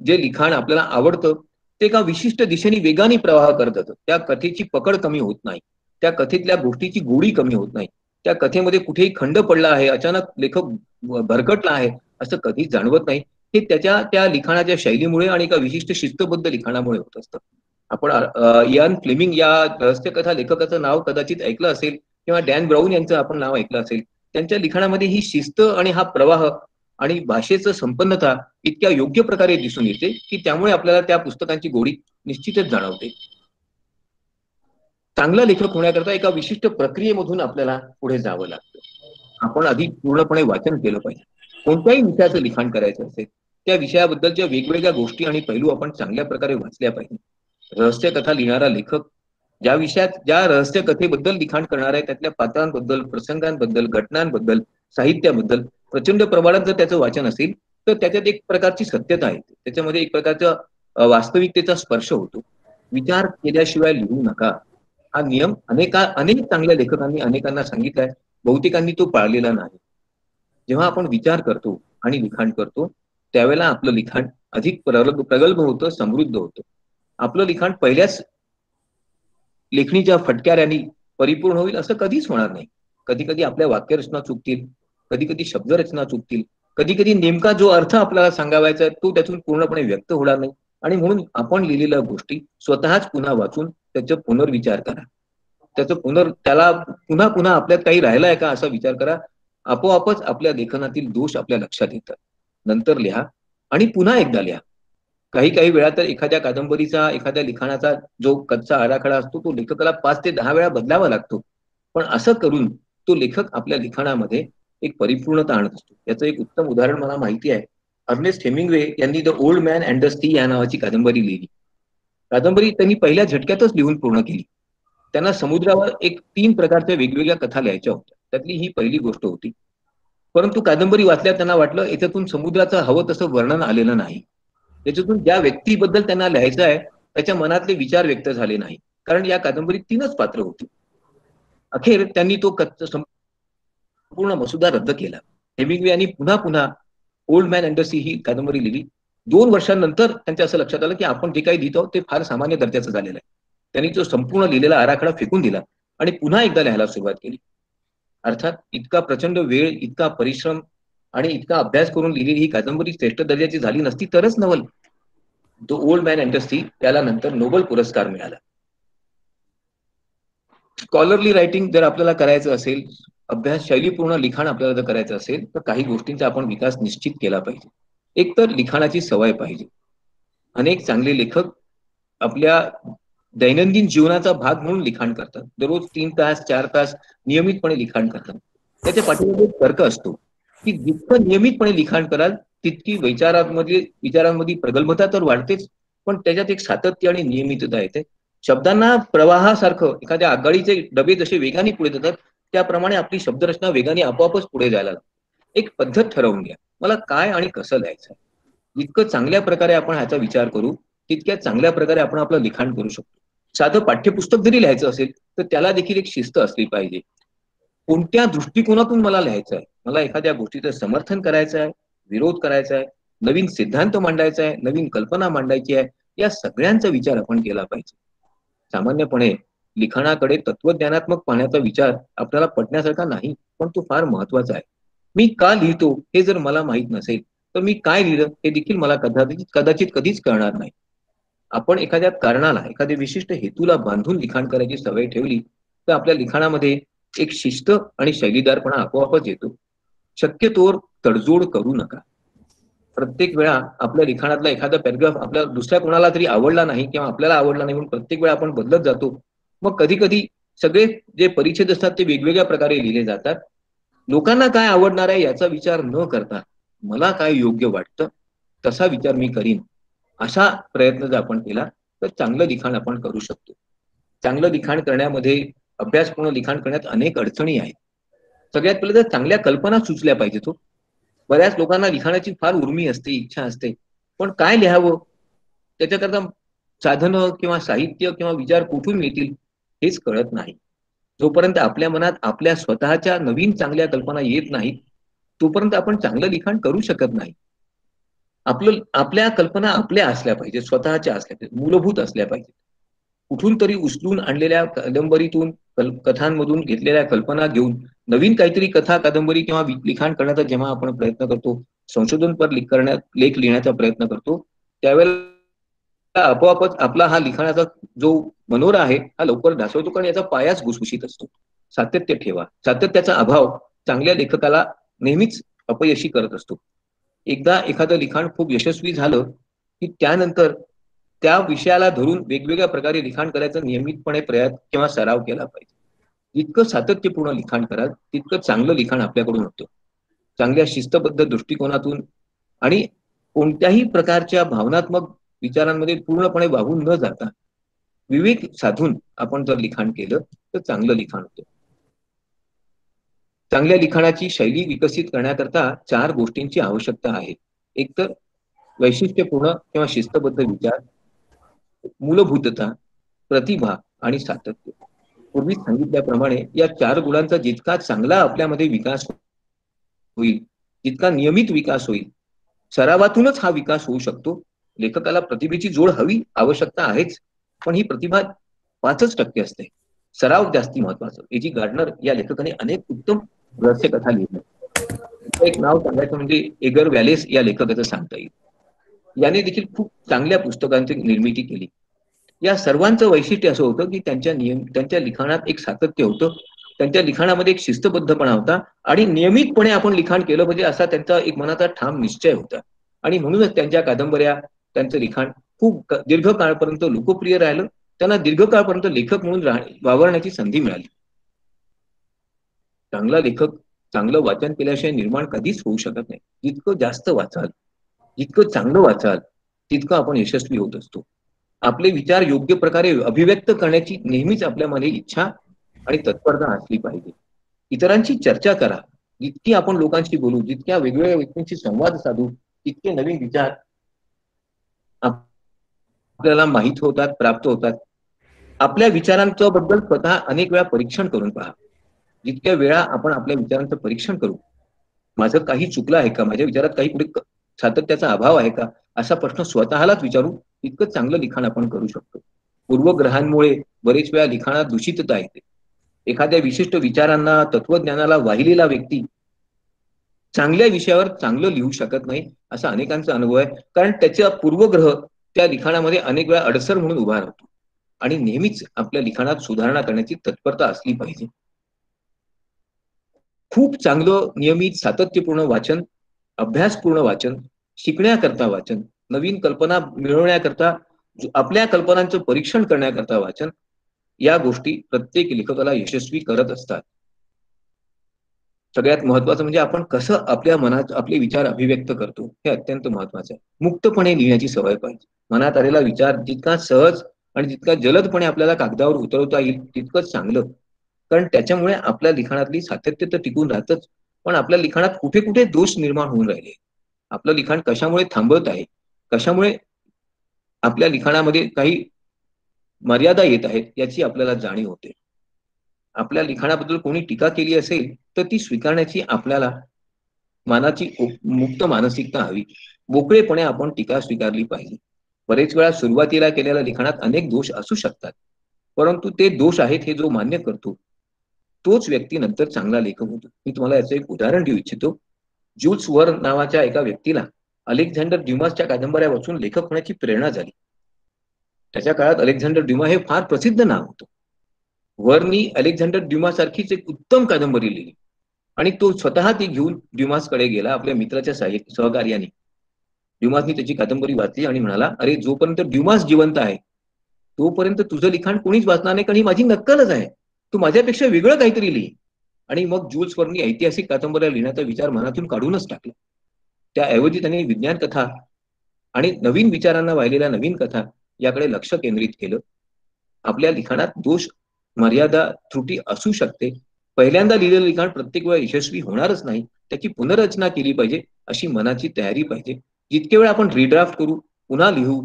जे लिखाण आपल्याला आवडतं, ते एका विशिष्ट दिशेने वेगाने प्रवाह करत जातं. त्या कथेची पकड कमी होत नाही. त्या कथेतल्या गोष्टीची गोडी कमी होत नाही. त्या कथेमध्ये कुठेही खंड पडला आहे, अचानक लेखक भरकटला आहे, असं कधीच जाणवत नाही. हे त्याच्या त्या लिखाणाच्या शैलीमुळे आणि एका विशिष्ट शिस्तबद्ध लिखाणामुळे होत असतं. आपण इयान फ्लेमिंग या रहस्यकथा लेखकाचं नाव कदाचित ऐकलं असेल किंवा डॅन ब्राऊन यांचं आपण नाव ऐकलं असेल. त्यांच्या लिखाणामध्ये ही शिस्त आणि हा प्रवाह आणि भाषेचं संपन्नता इतक्या योग्य प्रकारे दिसून येते की त्यामुळे आपल्याला त्या पुस्तकांची गोडी निश्चितच जाणवते. चांगला लेखक होण्याकरता एका विशिष्ट प्रक्रियेमधून आपल्याला पुढे जावं लागतं. आपण आधी पूर्णपणे वाचन केलं पाहिजे. कोणत्याही विषयाचं लिखाण करायचं असेल, त्या विषयाबद्दलच्या वेगवेगळ्या गोष्टी आणि पैलू आपण चांगल्या प्रकारे वाचल्या पाहिजे. रहस्यकथा लिहिणारा लेखक ज्या विषयात ज्या रहस्य कथेबद्दल लिखाण करणार आहे त्यातल्या पात्रांबद्दल, प्रसंगांबद्दल, घटनांबद्दल, साहित्याबद्दल प्रचंड प्रमाणात जर त्याचं वाचन असेल तर त्याच्यात एक प्रकारची सत्यता आहे. त्याच्यामध्ये एक प्रकारचा वास्तविकतेचा स्पर्श होतो. विचार केल्याशिवाय लिहू नका हा नियम अनेक चांगल्या लेखकांनी अनेकांना सांगितलाय. बहुतेकांनी तो पाळलेला नाही. जेव्हा आपण विचार करतो आणि लिखाण करतो त्यावेळेला आपलं लिखाण अधिक प्रगल्भ होतं, समृद्ध होतं. आपलं लिखाण पहिल्याच लेखणीच्या फटक्याऱ्यांनी परिपूर्ण होईल असं कधीच होणार नाही. कधी कधी आपल्या वाक्यरचना चुकतील, कधी कधी शब्दरचना चुकतील, कधी कधी नेमका जो अर्थ आपल्याला सांगावायचा आहे तो त्यातून पूर्णपणे व्यक्त होणार नाही. आणि म्हणून आपण लिहिलेल्या गोष्टी स्वतःच पुन्हा वाचून त्याचा पुनर्विचार करा. त्याला पुन्हा पुन्हा आपल्यात काही राहिलाय का असा विचार करा. आपोआपच आपल्या लेखनातील दोष आपल्या लक्षात येतात. नंतर लिहा आणि पुन्हा एकदा लिहा. काही काही वेळा तर एखाद्या कादंबरीचा, एखाद्या लिखाणाचा जो कच्चा आराखडा असतो तो लेखकाला 5 ते 10 वेळा बदलावा लागतो. पण असं करून तो लेखक आपल्या लिखाणामध्ये एक परिपूर्णता आणत असतो. याचं एक उत्तम उदाहरण मला माहिती आहे. अर्नेस्ट हेमिंग्वे यांनी The old man and the Sea या नावाची कादंबरी लिहिली. कादंबरी त्यांनी पहिल्या झटक्यातच लिहून पूर्ण केली. त्यांना समुद्रावर एक 3 प्रकारच्या वेगवेगळ्या कथा लिहायच्या होत्या. त्यातली ही पहिली गोष्ट होती. परंतु कादंबरी वाचल्यावर त्यांना वाटलं याच्यातून समुद्राचं हवं तसं वर्णन आलेलं नाही. त्याच्यातून ज्या व्यक्तीबद्दल त्यांना लिहायचं आहे त्याच्या मनातले विचार व्यक्त झाले नाही. कारण या कादंबरीत 3च पात्र होती. अखेर त्यांनी तो संपूर्ण मसुदा रद्द केला. हेमिंग्वे यांनी पुन्हा पुन्हा old man and the sea ही कादंबरी लिहिली. 2 वर्षांनंतर त्यांच्या असं लक्षात आलं की आपण जे काही लिहितो ते फार सामान्य दर्जाचं झालेलं आहे. त्यांनी तो संपूर्ण लिहिलेला आराखडा फेकून दिला आणि पुन्हा एकदा लिहायला सुरुवात केली. अर्थात इतका प्रचंड वेळ, इतका परिश्रम आणि इतका अभ्यास करून लिहिलेली ही कादंबरी श्रेष्ठ दर्जाची झाली नसती तरच नवल. The old man and the sea त्याला नंतर नोबेल पुरस्कार मिळाला. स्कॉलरली रायटिंग जर आपल्याला करायचं असेल, अभ्यास शैलीपूर्ण लिखाण आपल्याला जर करायचं असेल तर काही गोष्टींचा आपण विकास निश्चित केला पाहिजे. एक तर लिखाणाची सवय पाहिजे. अनेक चांगले लेखक आपल्या दैनंदिन जीवनाचा भाग म्हणून लिखाण करतात. दररोज 3 तास 4 तास नियमितपणे लिखाण करतात. त्याच्या पाठीमागे एक तर्क असतो की जितकं नियमितपणे लिखाण कराल तितकी विचारांमध्ये प्रगल्भता तर वाढतेच, पण त्याच्यात एक सातत्य आणि नियमितता येते. शब्दांना प्रवाहासारखं एखाद्या आगगाडीचे डबे जसे वेगाने पुढे जातात त्याप्रमाणे आपली शब्दरचना वेगाने आपोआपच पुढे जायला लागते. एक पद्धत ठरवून घ्या, मला काय आणि कसं लिहायचं. जितकं चांगल्या प्रकारे आपण ह्याचा विचार करू तितक्या चांगल्या प्रकारे आपण आपलं लिखाण करू शकतो. साधं पाठ्यपुस्तक जरी लिहायचं असेल तर त्याला देखील एक शिस्त असली पाहिजे. कोणत्या दृष्टिकोनातून मला लिहायचं आहे, मला एखाद्या गोष्टीचं समर्थन करायचं आहे, विरोध करायचा आहे, नवीन सिद्धांत मांडायचा आहे, नवीन कल्पना मांडायची आहे, या सगळ्यांचा विचार आपण केला पाहिजे. सामान्यपणे लिखाणाकडे तत्वज्ञानात्मक पाहण्याचा विचार आपल्याला पटण्यासारखा नाही, पण तो फार महत्वाचा आहे. मी का लिहितो हे जर मला माहित नसेल तर मी काय लिहिलं हे देखील मला कदाचित कदाचित कधीच कळणार नाही. आपण एखाद्या कारणाला, एखाद्या विशिष्ट हेतूला बांधून लिखाण करायची सवय ठेवली तर आपल्या लिखाणामध्ये एक शिस्त आणि शैलीदारपणा आपोआपच येतो. शक्यतोवर तडजोड करू नका. प्रत्येक वेळा आपल्या लिखाणातला एखादा पॅराग्राफ आपल्या दुसऱ्या कोणाला तरी आवडला नाही किंवा आपल्याला आवडला नाही म्हणून प्रत्येक वेळा आपण बदलत जातो. मग कधी कधी सगळे जे परिच्छेद असतात ते वेगवेगळ्या प्रकारे लिहिले जातात. लोकांना काय आवडणार आहे याचा विचार न करता मला काय योग्य वाटतं तसा विचार मी करीन, असा प्रयत्न जर आपण केला तर चांगलं लिखाण आपण करू शकतो. चांगलं लिखाण करण्यामध्ये, अभ्यासपूर्ण लिखाण करण्यात अनेक अडचणी आहेत. सगळ्यात पहिले तर चांगल्या कल्पना सुचल्या पाहिजेत हो. बऱ्याच लोकांना लिखाणाची फार उर्मी असते, इच्छा असते, पण काय लिहावं त्याच्याकरता साधनं किंवा साहित्य किंवा विचार कुठून मिळतील हेच कळत नाही. जोपर्यंत आपल्या मनात आपल्या स्वतःच्या नवीन चांगल्या कल्पना येत नाहीत तोपर्यंत आपण चांगलं लिखाण करू शकत नाही. आपल्या कल्पना आपल्या असल्या पाहिजेत, स्वतःच्या असल्या पाहिजेत, मूलभूत असल्या पाहिजेत. कुठून तरी उचलून आणलेल्या कादंबरीतून, कथांमधून घेतलेल्या कल्पना घेऊन नवीन काहीतरी कथा, कादंबरी किंवा लिखाण करण्याचा जेव्हा आपण प्रयत्न करतो, संशोधनपर लेख लिहिण्याचा प्रयत्न करतो, त्यावेळेला आपोआपच आपला हा लिखाणाचा जो मनोरा आहे हा लवकर ढासळतो, कारण याचा पायाच घुसघुशीत असतो. सातत्य ठेवा. सातत्याचा अभाव चांगल्या लेखकाला नेहमीच अपयशी करत असतो. एकदा एखादं लिखाण खूप यशस्वी झालं की त्यानंतर त्या विषयाला धरून वेगवेगळ्या प्रकारे लिखाण करायचा नियमितपणे प्रयत्न किंवा सराव केला पाहिजे. जितकं सातत्यपूर्ण लिखाण कराल तितकं चांगलं लिखाण आपल्याकडून होतं. चांगल्या शिस्तबद्ध दृष्टिकोनातून आणि कोणत्याही प्रकारच्या भावनात्मक विचारांमध्ये पूर्णपणे वाहून न जाता विवेक साधून आपण जर लिखाण केलं तर चांगलं लिखाण होतं. चांगल्या लिखाणाची शैली विकसित करण्याकरता 4 गोष्टींची आवश्यकता आहे. एक तर वैशिष्ट्यपूर्ण किंवा शिस्तबद्ध विचार, मूलभूतता, प्रतिभा आणि सातत्य. पूर्वी सांगितल्याप्रमाणे या 4 गुणांचा जितका चांगला आपल्यामध्ये विकास होईल, जितका नियमित विकास होईल, सरावातूनच हा विकास होऊ शकतो. लेखकाला प्रतिभेची जोड हवी, आवश्यकता आहेच, पण ही प्रतिभा 5% असते. सराव जास्ती महत्वाचा. ए.जी. गार्डनर या लेखकाने अनेक उत्तम रहस्यकथा लिहिल्या. त्याचं एक नाव सांगायचं म्हणजे एगर वॅलेस या लेखकाचं सांगता येईल. याने देखील खूप चांगल्या पुस्तकांची निर्मिती केली. या सर्वांचं वैशिष्ट्य असं होतं की त्यांच्या लिखाणात एक सातत्य होतं. त्यांच्या लिखाणामध्ये एक शिस्तबद्धपणा होता आणि नियमितपणे आपण लिखाण केलं म्हणजे असा त्यांचा एक मनाचा ठाम निश्चय होता. आणि म्हणूनच त्यांच्या कादंबऱ्या, त्यांचं लिखाण खूप दीर्घ काळपर्यंत लोकप्रिय राहिलं. त्यांना दीर्घकाळपर्यंत लेखक म्हणून वावरण्याची संधी मिळाली. चांगला लेखक चांगलं वाचन केल्याशिवाय निर्माण कधीच होऊ शकत नाही. जितकं जास्त वाचाल, जितकं चांगलं वाचाल, तितकं आपण यशस्वी होत असतो. आपले विचार योग्य प्रकारे अभिव्यक्त करण्याची नेहमीच आपल्यामध्ये इच्छा आणि तत्परता असली पाहिजे. इतरांची चर्चा करा. जितकी आपण लोकांशी बोलू, जितक्या वेगवेगळ्या व्यक्तींशी संवाद साधू, तितके नवीन विचार आपल्याला माहित होतात, प्राप्त होतात. आपल्या विचारांच्या बद्दल स्वतः अनेक वेळा परीक्षण करून पहा. जितक्या वेळा आपण आपल्या विचारांचं परीक्षण करू, माझं काही चुकलं आहे का? माझ्या विचारात काही कुठे सातत्याचा अभाव आहे का? असा प्रश्न स्वतःलाच विचारू, इतकं चांगलं लिखाण आपण करू शकतो. पूर्वग्रहांमुळे बरेच वेळा लिखाणात दूषितता येते. एखाद्या विशिष्ट विचारांना, तत्वज्ञानाला वाहिलेला व्यक्ती चांगल्या विषयावर चांगलं लिहू शकत नाही, असा अनेकांचा अनुभव आहे. कारण त्याचा पूर्वग्रह त्या लिखाणामध्ये अनेक वेळा अडसर म्हणून उभा राहतो. आणि नेहमीच आपल्या लिखाणात सुधारणा करण्याची तत्परता असली पाहिजे. खूप चांगलं नियमित सातत्यपूर्ण वाचन, अभ्यासपूर्ण वाचन, शिकण्याकरता वाचन, नवीन कल्पना मिळवण्याकरता, आपल्या कल्पनांचं परीक्षण करण्याकरता वाचन, या गोष्टी प्रत्येक लेखकाला यशस्वी करत असतात. सगळ्यात महत्वाचं म्हणजे आपण कसं आपल्या मनात आपले विचार अभिव्यक्त करतो हे अत्यंत महत्वाचं आहे. मुक्तपणे लिहिण्याची सवय पाहिजे. मनात आलेला विचार जितका सहज आणि जितका जलदपणे आपल्याला कागदावर उतरवता येईल तितकंच चांगलं. कारण त्याच्यामुळे आपल्या लिखाणातली सातत्य तर टिकून राहतच, पण आपल्या लिखाणात कुठे कुठे दोष निर्माण होऊन राहिले, आपलं लिखाण कशामुळे थांबत आहे, कशामुळे आपल्या लिखाणामध्ये काही मर्यादा येत आहेत याची आपल्याला जाणीव होते. आपल्या लिखाणाबद्दल कोणी टीका केली असेल तर ती स्वीकारण्याची आपल्याला मानाची मुक्त मानसिकता हवी. मोकळेपणे आपण टीका स्वीकारली पाहिजे. बरेच वेळा सुरुवातीला केलेल्या लिखाणात अनेक दोष असू शकतात, परंतु ते दोष आहेत हे जो मान्य करतो तोच व्यक्ती नंतर चांगला लेखक होतो. मी तुम्हाला याचं एक उदाहरण देऊ इच्छितो. ज्यूल्स वर्न नावाच्या एका व्यक्तीला अलेक्झांडर ड्युमासच्या कादंबऱ्या वाचून लेखक होण्याची प्रेरणा झाली. त्याच्या काळात अलेक्झांडर ड्युमा हे फार प्रसिद्ध नाव होतं. वर्नी अलेक्झांडर ड्युमासारखीच एक उत्तम कादंबरी लिहिली आणि तो स्वतः ती घेऊन ड्युमासकडे गेला आपल्या मित्राच्या सहकार्याने. ड्युमासनी त्याची कादंबरी वाचली आणि म्हणाला, अरे जोपर्यंत ड्युमास जिवंत आहे तोपर्यंत तुझं लिखाण कोणीच वाचणार नाही, कारण ही माझी नक्कलच आहे. तू माझ्यापेक्षा वेगळं काहीतरी लिही. आणि मग ज्यूल्स वर्नी ऐतिहासिक कादंबऱ्या लिहिण्याचा विचार मनातून काढूनच टाकला. त्याऐवजी त्यांनी विज्ञान कथा आणि नवीन विचारांना वाहिलेल्या नवीन कथा याकडे लक्ष केंद्रित केलं. आपल्या लिखाणात दोष, मर्यादा, त्रुटी असू शकते. पहिल्यांदा लिहिलेलं लिखाण प्रत्येक वेळा यशस्वी होणारच नाही. त्याची पुनर्रचना केली पाहिजे, अशी मनाची तयारी पाहिजे. जितके वेळ आपण रिड्राफ्ट करू, पुन्हा लिहू,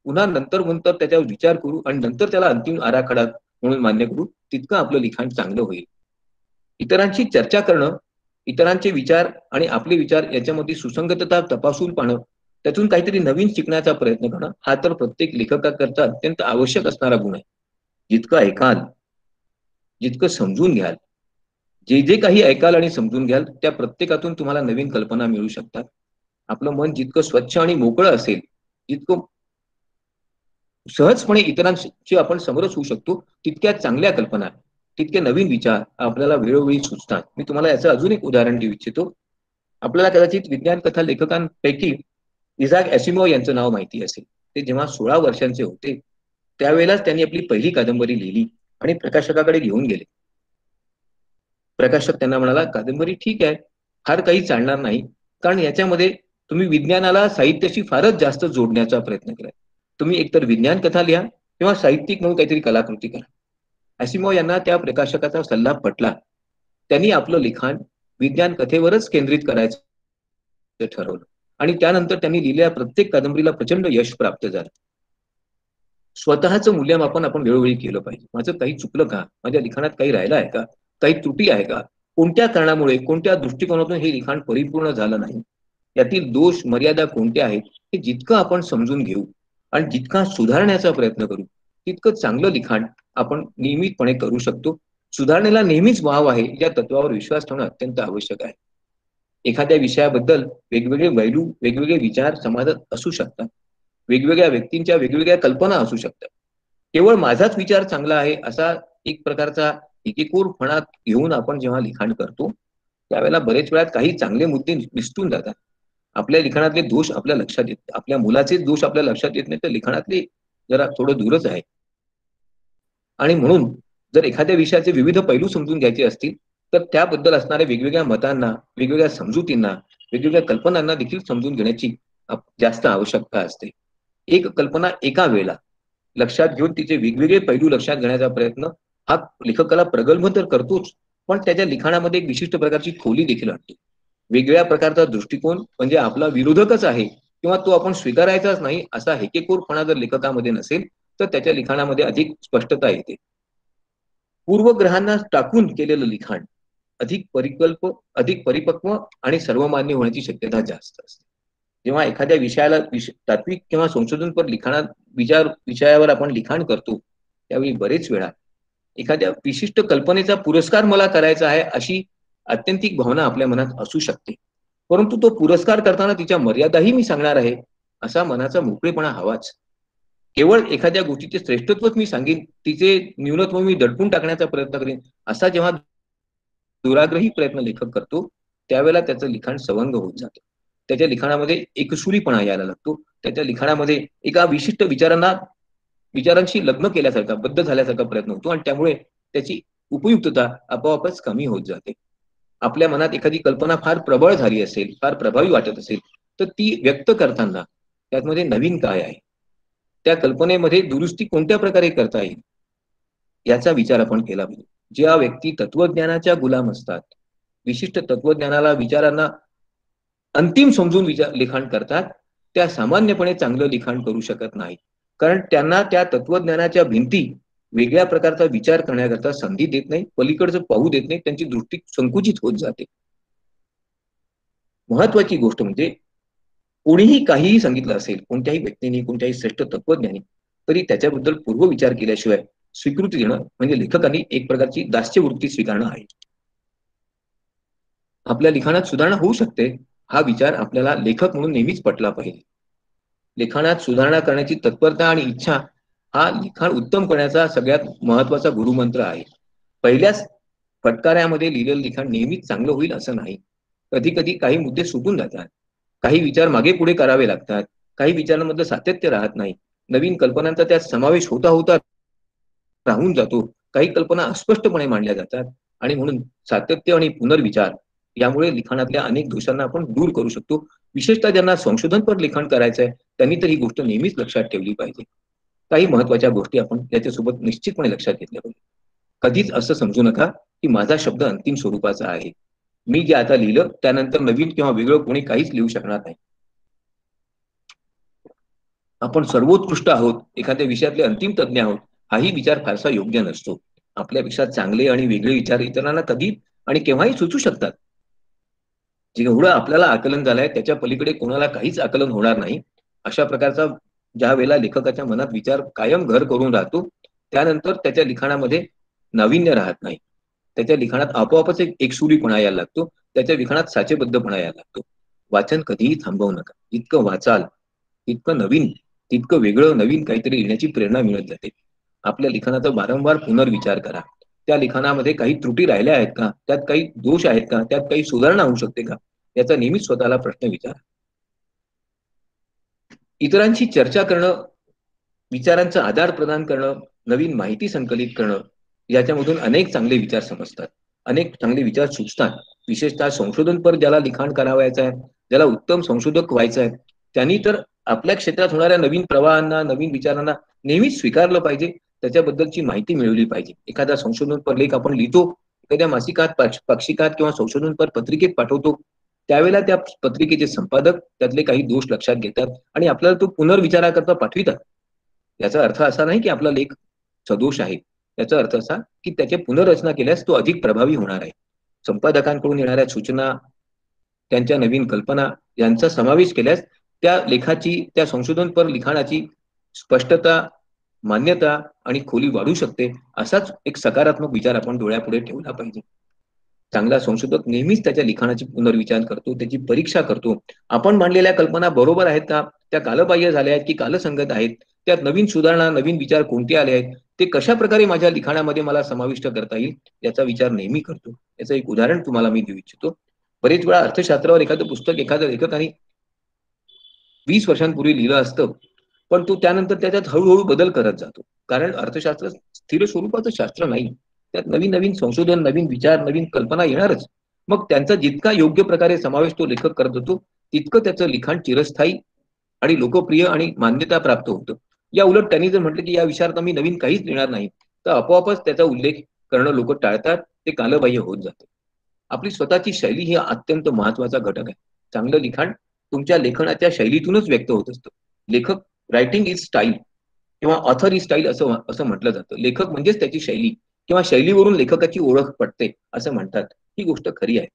पुन्हा नंतर त्याच्यावर विचार करू आणि नंतर त्याला अंतिम आराखडा म्हणून मान्य करू, तितकं आपलं लिखाण चांगलं होईल. इतरांशी चर्चा करणं, इतरांचे विचार आणि आपले विचार याच्यामध्ये सुसंगतता तपासून पाहणं, त्यातून काहीतरी नवीन शिकण्याचा प्रयत्न करणं, हा तर प्रत्येक लेखकाकरता अत्यंत आवश्यक असणारा गुण आहे. जितकं ऐकाल, जितकं समजून घ्याल, जे जे काही ऐकाल आणि समजून घ्याल, त्या प्रत्येकातून तुम्हाला नवीन कल्पना मिळू शकतात. आपलं मन जितकं स्वच्छ आणि मोकळं असेल, जितकं सहजपणे इतरांशी आपण समरस होऊ शकतो, तितक्या चांगल्या कल्पना, तितके नवीन विचार आपल्याला वेळोवेळी सुचतात. मी तुम्हाला याचं अजून एक उदाहरण देऊ इच्छितो. आपल्याला कदाचित विज्ञान कथा लेखकांपैकी इझाक ॲसिमोव यांचं नाव माहिती असेल. ते जेव्हा 16 वर्षांचे होते त्यावेळेलाच त्यांनी आपली पहिली कादंबरी लिहिली आणि प्रकाशकाकडे घेऊन गेले. प्रकाशक त्यांना म्हणाला, कादंबरी ठीक आहे, फार काही चालणार नाही, कारण याच्यामध्ये तुम्ही विज्ञानाला साहित्याशी फारच जास्त जोडण्याचा प्रयत्न केलाय. तुम्ही एकतर विज्ञान कथा लिहा किंवा साहित्यिक म्हणून काहीतरी कलाकृती करा. ॲसिमोव यांना त्या प्रकाशकाचा सल्ला पटला. त्यांनी आपलं लिखाण विज्ञान कथेवरच केंद्रित करायचं ठरवलं आणि त्यानंतर त्यांनी लिहिलेल्या प्रत्येक कादंबरीला प्रचंड यश प्राप्त झालं. स्वतःचं मूल्यमापन आपण वेळोवेळी केलं पाहिजे. माझं काही चुकलं का? माझ्या लिखाणात काही राहिलं आहे का? काही त्रुटी आहे का? कोणत्या कारणामुळे, कोणत्या दृष्टिकोनातून हे लिखाण परिपूर्ण झालं नाही? यातील दोष, मर्यादा कोणत्या आहेत, हे जितकं आपण समजून घेऊ आणि जितका सुधारण्याचा प्रयत्न करू, तितकं चांगलं लिखाण आपण नियमितपणे करू शकतो. सुधारणेला नेहमीच वाव आहे, या तत्वावर विश्वास ठेवणं अत्यंत आवश्यक आहे. एखाद्या विषयाबद्दल वेगवेगळे पैलू, वेगवेगळे विचार समाजात असू शकतात. वेगवेगळ्या व्यक्तींच्या वेगवेगळ्या कल्पना असू शकतात. केवळ माझाच विचार चांगला आहे असा एक प्रकारचा एकेकोरपणा घेऊन आपण जेव्हा लिखाण करतो, त्यावेळेला बरेच वेळात काही चांगले मुद्दे निसटून जातात. आपल्या लिखाणातले दोष आपल्या लक्षात येत, आपल्या मुलाचे दोष आपल्या लक्षात येत नाही, तर लिखाणातले जरा थोडं दूरच आहे. आणि म्हणून जर एखाद्या विषयाचे विविध पैलू समजून घ्यायचे असतील, तर त्याबद्दल असणाऱ्या वेगवेगळ्या मतांना, वेगवेगळ्या समजुतींना, वेगवेगळ्या कल्पनांना देखील समजून घेण्याची जास्त आवश्यकता असते. एक कल्पना एका वेळेला लक्षात घेऊन तिचे वेगवेगळे पैलू लक्षात घेण्याचा प्रयत्न हा लेखकाला प्रगल्भ तर करतोच, पण त्याच्या लिखाणामध्ये एक विशिष्ट प्रकारची खोली देखील आणतो. वेगवेगळ्या प्रकारचा दृष्टिकोन म्हणजे आपला विरोधकच आहे किंवा तो आपण स्वीकारायचाच नाही, असा हेकेखोरपणा जर लेखकामध्ये नसेल, तर त्याच्या लिखाणामध्ये अधिक स्पष्टता येते. पूर्वग्रहांना टाकून केलेलं लिखाण अधिक परिकल्प, अधिक परिपक्व आणि सर्वमान्य होण्याची शक्यता जास्त असते. जेव्हा एखाद्या विषयाला तात्विक किंवा संशोधनपर लिखाणात विषयावर आपण लिखाण करतो, त्यावेळी बरेच वेळा एखाद्या विशिष्ट कल्पनेचा पुरस्कार मला करायचा आहे अशी आत्यंतिक भावना आपल्या मनात असू शकते. परंतु तो पुरस्कार करताना तिच्या मर्यादाही मी सांगणार आहे, असा मनाचा मोकळेपणा हवाच. केवळ एखाद्या गोष्टीचे श्रेष्ठत्वच मी सांगेन, तिचे न्यूनत्व मी दडपून टाकण्याचा प्रयत्न करेन, असा जेव्हा दुराग्रही प्रयत्न लेखक करतो, त्यावेळेला त्याचं लिखाण सवंग होत जातं. त्याच्या लिखाणामध्ये एकसुरीपणा यायला लागतो. त्याच्या लिखाणामध्ये एका विशिष्ट विचारांशी लग्न केल्यासारखा, बद्ध झाल्यासारखा प्रयत्न होतो आणि त्यामुळे त्याची उपयुक्तता आपोआपच कमी होत जाते. आपल्या मनात एखादी कल्पना फार प्रबळ झाली असेल, फार प्रभावी वाटत असेल, तर ती व्यक्त करताना त्यामध्ये नवीन काय आहे, त्या कल्पनेमध्ये दुरुस्ती कोणत्या प्रकारे करता येईल, याचा विचार आपण केला पाहिजे. ज्या व्यक्ती तत्वज्ञानाच्या गुलाम असतात, विशिष्ट तत्वज्ञानाला, विचारांना अंतिम समजून लिखाण करतात, त्या सामान्यपणे चांगलं लिखाण करू शकत नाही, कारण त्यांना त्या तत्वज्ञानाच्या भिंती वेगळ्या प्रकारचा विचार करण्याकरता संधी देत नाही, पलीकडचं पाहू देत नाही, त्यांची दृष्टी संकुचित होत जाते. महत्वाची गोष्ट म्हणजे कोणीही काहीही सांगितलं असेल, कोणत्याही व्यक्तीने, कोणत्याही श्रेष्ठ तत्वज्ञानी, तरी त्याच्याबद्दल पूर्वविचार केल्याशिवाय स्वीकृती देणं म्हणजे लेखकांनी एक प्रकारची दास्यवृत्ती स्वीकारणं आहे. आपल्या लिखाणात सुधारणा होऊ शकते, हा विचार आपल्याला लेखक म्हणून नेहमीच पटला पाहिजे. लिखाणात सुधारणा करण्याची तत्परता आणि इच्छा हा लिखाण उत्तम करण्याचा सगळ्यात महत्वाचा गुरुमंत्र आहे. पहिल्याच फटकाऱ्यामध्ये लिहिलेलं लिखाण नेहमीच चांगलं होईल असं नाही. कधी कधी काही मुद्दे सुटून जातात, काही विचार मागे पुढे करावे लागतात, काही विचारांमधलं सातत्य राहत नाही, नवीन कल्पनांचा त्यात समावेश होता होता राहून जातो, काही कल्पना अस्पष्टपणे मांडल्या जातात. आणि म्हणून सातत्य आणि पुनर्विचार यामुळे लिखाणातल्या अनेक दोषांना आपण दूर करू शकतो. विशेषतः ज्यांना संशोधनपर लिखाण करायचं आहे त्यांनी तर ही गोष्ट नेहमीच लक्षात ठेवली पाहिजे. काही महत्वाच्या गोष्टी आपण त्याच्यासोबत निश्चितपणे लक्षात घेतल्या पाहिजे. कधीच असं समजू नका की माझा शब्द अंतिम स्वरूपाचा आहे, मी जे आता लिहिलं त्यानंतर नवीन किंवा वेगळं कोणी काहीच लिहू शकणार नाही. आपण सर्वोत्कृष्ट आहोत, एखाद्या विषयातले अंतिम तज्ज्ञ आहोत, हाही विचार फारसा योग्य नसतो. आपल्यापेक्षा चांगले आणि वेगळे विचार इतरांना कधी आणि केव्हाही सुचू शकतात. जेवढं आपल्याला आकलन झालंय त्याच्या पलीकडे कोणाला काहीच आकलन होणार नाही. अशा प्रकारचा ज्या वेळेला लेखकाच्या मनात विचार कायम घर करून राहतो, त्यानंतर त्याच्या लिखाणामध्ये नाविन्य राहत नाही. त्याच्या लिखाणात आपोआपच एक एकसुरीपणा यायला लागतो, त्याच्या लिखाणात साचेबद्धपणा यायला लागतो. वाचन कधीही थांबवू नका. जितकं वाचाल तितकं नवीन, तितकं वेगळं नवीन काहीतरी लिहिण्याची प्रेरणा मिळत जाते. आपल्या लिखाणाचा वारंवार पुनर्विचार करा. त्या लिखाणामध्ये काही त्रुटी राहिल्या आहेत का, त्यात काही दोष आहेत का, त्यात काही सुधारणा होऊ शकते का, याचा नेहमीच स्वतःला प्रश्न विचारा. इतरांशी चर्चा करणं, विचारांचा आधार प्रदान करणं, नवीन माहिती संकलित करणं, याच्यामधून अनेक चांगले विचार समजतात, अनेक चांगले विचार सुचतात. विशेषतः संशोधनपर ज्याला लिखाण करावायचं आहे, ज्याला उत्तम संशोधक व्हायचं आहे, त्यांनी तर आपल्या क्षेत्रात होणाऱ्या नवीन प्रवाहांना, नवीन विचारांना नेहमीच स्वीकारलं पाहिजे. त्याच्याबद्दलची माहिती मिळवली पाहिजे. एखादा संशोधनपर लेख आपण लिहितो, एखाद्या मासिकात, पाक्षिकात किंवा संशोधनपर पत्रिकेत पाठवतो, त्यावेळेला त्या पत्रिकेचे संपादक त्यातले काही दोष लक्षात घेतात आणि आपल्याला तो पुनर्विचाराकरता पाठवितात. याचा अर्थ असा नाही की आपला लेख सदोष आहे. याचा अर्थ असा की त्याची पुनर्रचना केल्यास तो अधिक प्रभावी होणार आहे. संपादकांकडून येणाऱ्या सूचना, त्यांच्या नवीन कल्पना यांचा समावेश केल्यास त्या लेखाची, त्या संशोधनपर लिखाणाची स्पष्टता, मान्यता आणि खोली वाढू शकते. असाच एक सकारात्मक विचार आपण डोळ्यापुढे ठेवला पाहिजे. चांगला संशोधक नेहमीच त्याच्या लिखाणाची पुनर्विचार करतो, त्याची परीक्षा करतो. आपण मांडलेल्या कल्पना बरोबर आहेत का, त्या कालबाह्य झाल्या आहेत की कालसंगत आहेत, त्यात नवीन सुधारणा, नवीन विचार कोणते आले आहेत, ते कशा प्रकारे माझ्या लिखाणामध्ये मला समाविष्ट करता येईल याचा विचार नेहमी करतो. याचं एक उदाहरण तुम्हाला मी देऊ इच्छितो. बरेच वेळा अर्थशास्त्रावर एखादं पुस्तक एखाद्या लेखकाने 20 वर्षांपूर्वी लिहिलं असतं, पण तो त्यानंतर त्याच्यात हळूहळू बदल करत जातो. कारण अर्थशास्त्र स्थिर स्वरूपाचं शास्त्र नाही. त्यात नवीन नवीन संशोधन, नवीन विचार, नवीन कल्पना येणारच. मग त्यांचा जितका योग्य प्रकारे समावेश तो लेखक करत होतो, तितकं त्याचं लिखाण चिरस्थायी आणि लोकप्रिय आणि मान्यता प्राप्त होतं. या उलट त्यांनी जर म्हटलं की या विषयात मी नवीन काहीच लिहिणार नाही, तर आपोआपच त्याचा उल्लेख करणं लोक टाळतात, ते कालबाह्य होत जातं. आपली स्वतःची शैली ही अत्यंत महत्वाचा घटक आहे. चांगलं लिखाण तुमच्या लेखनाच्या शैलीतूनच व्यक्त होत असतं. लेखक, रायटिंग इज स्टाईल किंवा ऑथर इज स्टाईल असं असं म्हटलं जातं. लेखक म्हणजेच त्याची शैली किंवा शैलीवरून लेखकाची ओळख पटते असं म्हणतात. ही गोष्ट खरी आहे.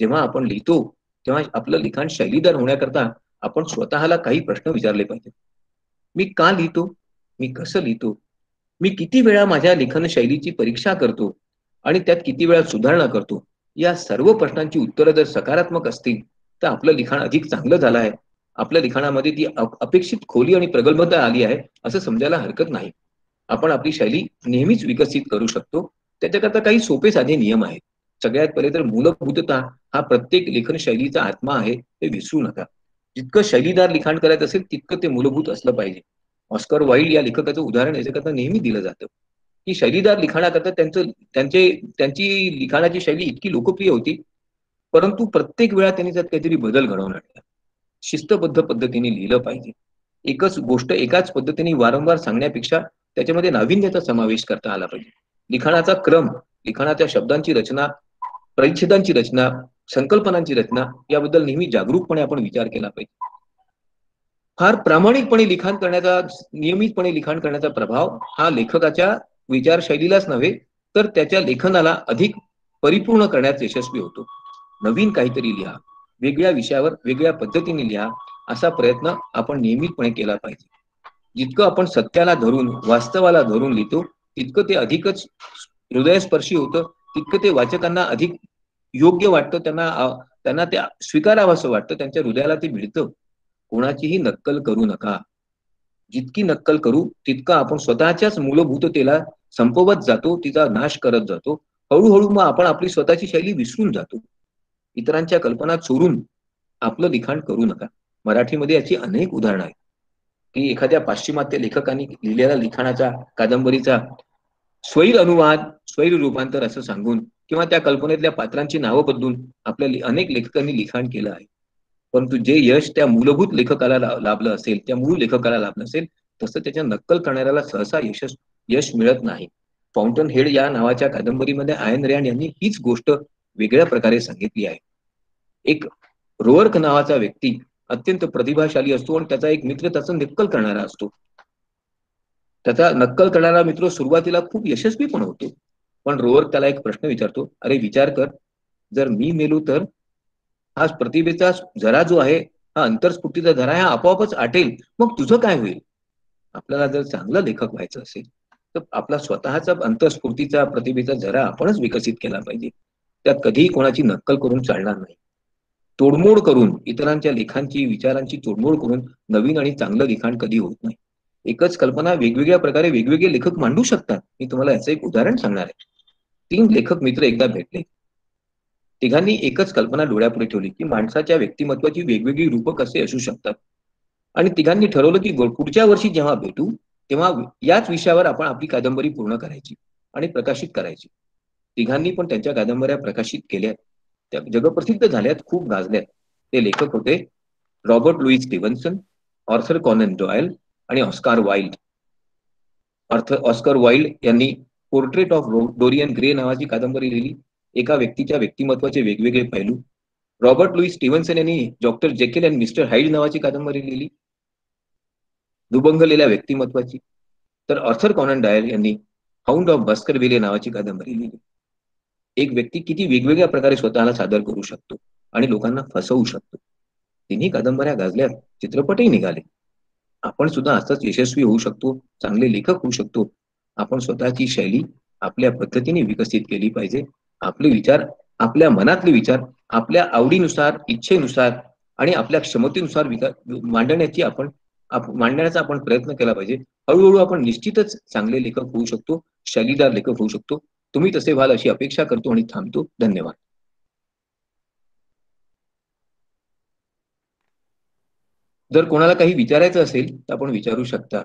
जेव्हा आपण लिहितो तेव्हा आपलं लिखाण शैलीदार होण्याकरता आपण स्वतःला काही प्रश्न विचारले पाहिजेत. मी का लिहितो? मी कसं लिहितो? मी किती वेळा माझ्या लेखन शैलीची परीक्षा करतो आणि त्यात किती वेळा सुधारणा करतो? या सर्व प्रश्नांची उत्तरं जर सकारात्मक असतील तर आपलं लिखाण अधिक चांगलं झालं आहे. आपल्या लिखाणामध्ये ती अपेक्षित खोली आणि प्रगल्भता आली आहे असं समजायला हरकत नाही. आपण आपली शैली नेहमीच विकसित करू शकतो. त्याच्याकरता काही सोपे साधे नियम आहेत. सगळ्यात पहिले तर मूलभूतता हा प्रत्येक लेखन शैलीचा आत्मा आहे, हे विसरू नका. जितकं शैलीदार लिखाण करायचं असेल तितकं ते मूलभूत असलं पाहिजे. ऑस्कर वाईल्ड या लेखकाचं उदाहरण याच्याकरता नेहमी दिलं जातं की शैलीदार लिखाणाकरता त्यांची लिखाणाची शैली इतकी लोकप्रिय होती, परंतु प्रत्येक वेळा त्यांनी त्यात काहीतरी बदल घडवून आणला. शिस्तबद्ध पद्धतीने लिहिलं पाहिजे. एकच गोष्ट एकाच पद्धतीने वारंवार सांगण्यापेक्षा त्याच्यामध्ये नाविन्याचा समावेश करता आला पाहिजे. लिखाणाचा क्रम, लिखाणाच्या शब्दांची रचना, परिच्छेदांची रचना, संकल्पनांची रचना याबद्दल नेहमी जागरूकपणे आपण विचार केला पाहिजे. फार प्रामाणिकपणे लिखाण करण्याचा, नियमितपणे लिखाण करण्याचा प्रभाव हा लेखकाच्या विचारशैलीलाच नव्हे तर त्याच्या लेखनाला अधिक परिपूर्ण करण्यात यशस्वी होतो. नवीन काहीतरी लिहा, वेगळ्या विषयावर वेगळ्या पद्धतीने लिहा, असा प्रयत्न आपण नियमितपणे केला पाहिजे. जितकं आपण सत्याला धरून, वास्तवाला धरून लिहितो तितकं ते अधिकच हृदयस्पर्शी होतं, तितकं ते वाचकांना अधिक योग्य वाटतं, त्यांना त्यांना ते स्वीकारावं असं वाटतं, त्यांच्या हृदयाला ते भिडतं. कोणाचीही नक्कल करू नका. जितकी नक्कल करू तितका आपण स्वतःच्याच मूलभूततेला संपवत जातो, तिचा नाश करत जातो. हळूहळू मग आपण आपली स्वतःची शैली विसरून जातो. इतरांच्या कल्पना चोरून आपलं लिखाण करू नका. मराठीमध्ये याची अनेक उदाहरणं आहेत, की एखाद्या पाश्चिमात्य लेखकांनी लिहिलेल्या लिखाणाचा, कादंबरीचा स्वैर अनुवाद, स्वैर रूपांतर असं सांगून किंवा त्या कल्पनेतल्या पात्रांची नावं बदलून आपल्या अनेक लेखकांनी लिखाण केलं आहे. परंतु जे यश त्या मूलभूत लेखकाला लाभलं असेल, त्या मूळ लेखकाला लाभलं असेल, तसं त्याच्या नक्कल करणाऱ्याला सहसा यश मिळत नाही. फाउंटन हेड या नावाच्या कादंबरीमध्ये आयन रँड यांनी हीच गोष्ट वेगळ्या प्रकारे सांगितली आहे. एक रोअर्क नावाचा व्यक्ती अत्यंत प्रतिभाशाली असतो आणि त्याचा एक मित्र त्याचं नक्कल करणारा असतो. त्याचा नक्कल करणारा मित्र सुरुवातीला खूप यशस्वी पण होतो. पण रोअर्क त्याला एक प्रश्न विचारतो, अरे विचार कर, जर मी मेलो तर? हा प्रतिभेचा झरा जो आहे, हा अंतरस्फूर्तीचा झरा, हा आपोआपच आटेल, मग तुझं काय होईल? आपल्याला जर चांगला लेखक व्हायचं असेल तर आपला स्वतःचा अंतस्फूर्तीचा प्रतिभेचा झरा आपणच विकसित केला पाहिजे. त्यात कधीही कोणाची नक्कल करून चालणार नाही. तोडमोड करून इतरांच्या लेखांची, विचारांची तोडमोड करून नवीन आणि चांगलं लिखाण कधी होत नाही. एकच कल्पना वेगवेगळ्या प्रकारे वेगवेगळे लेखक मांडू शकतात. मी तुम्हाला याचं एक उदाहरण सांगणार आहे. 3 लेखक मित्र एकदा भेटले. तिघांनी एकच कल्पना डोळ्यापुढे ठेवली, की माणसाच्या व्यक्तिमत्वाची वेगवेगळी रूपं कसे असू शकतात. आणि तिघांनी ठरवलं, की पुढच्या वर्षी जेव्हा भेटू, तेव्हा याच विषयावर आपण आपली कादंबरी पूर्ण करायची आणि प्रकाशित करायची. तिघांनी पण त्यांच्या कादंबऱ्या प्रकाशित केल्या. त्या जगप्रसिद्ध झाल्यात, खूप गाजल्यात. ते लेखक होते Robert Louis Stevenson, Arthur Conan Doyle आणि ऑस्कार वाईल्ड. ऑस्कर वाईल्ड यांनी पोर्ट्रेट ऑफ डोरियन ग्रे नावाची कादंबरी लिहिली. एका व्यक्तीच्या व्यक्तिमत्वाचे वेगवेगळे पैलू. रॉबर्ट लुईस स्टीव्हन्सन यांनी doctor Jekyll and mister hide नावाची कादंबरी लिहिली, दुभंगलेल्या व्यक्तिमत्वाची. तर ऑर्थर कॉनन डॉयल यांनी हाऊंड ऑफ बस्करविले नावाची कादंबरी लिहिली. एक व्यक्ती किती वेगवेगळ्या प्रकारे स्वतःला सादर करू शकतो आणि लोकांना फसवू शकतो. तिन्ही कादंबऱ्या गाजल्या, चित्रपटही निघाले. आपण सुद्धा असंच यशस्वी होऊ शकतो, चांगले लेखक होऊ शकतो. आपण स्वतःची शैली आपल्या पद्धतीने विकसित केली पाहिजे. आपले विचार, आपल्या मनातले विचार आपल्या आवडीनुसार, इच्छेनुसार आणि आपल्या क्षमतेनुसार मांडण्याची मांडण्याचा आपण प्रयत्न केला पाहिजे. हळूहळू आपण निश्चितच चांगले लेखक होऊ शकतो, शैलीदार लेखक होऊ शकतो. तुम्ही तसे व्हाल अशी अपेक्षा करतो आणि थांबतो. धन्यवाद. जर कोणाला काही विचारायचं असेल तर आपण विचारू शकता.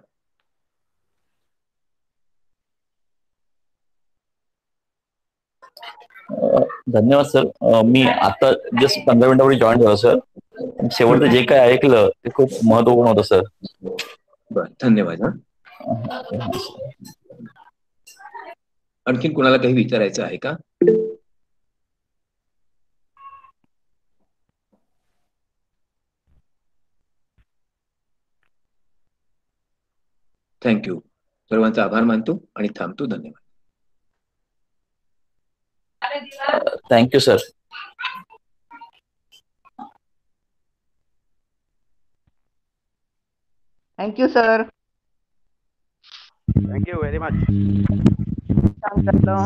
धन्यवाद सर. मी आता जस्ट 15 मिनिटापूर्वी जॉईन झालो सर. शेवटचं जे काय ऐकलं ते खूप महत्वपूर्ण होतं सर. बरं, धन्यवाद. आणखीन कोणाला काही विचारायचं आहे का? थँक्यू. सर्वांचा आभार मानतो आणि थांबतो. धन्यवाद. Thank you sir. Thank you sir. Thank you very much. छान झालं.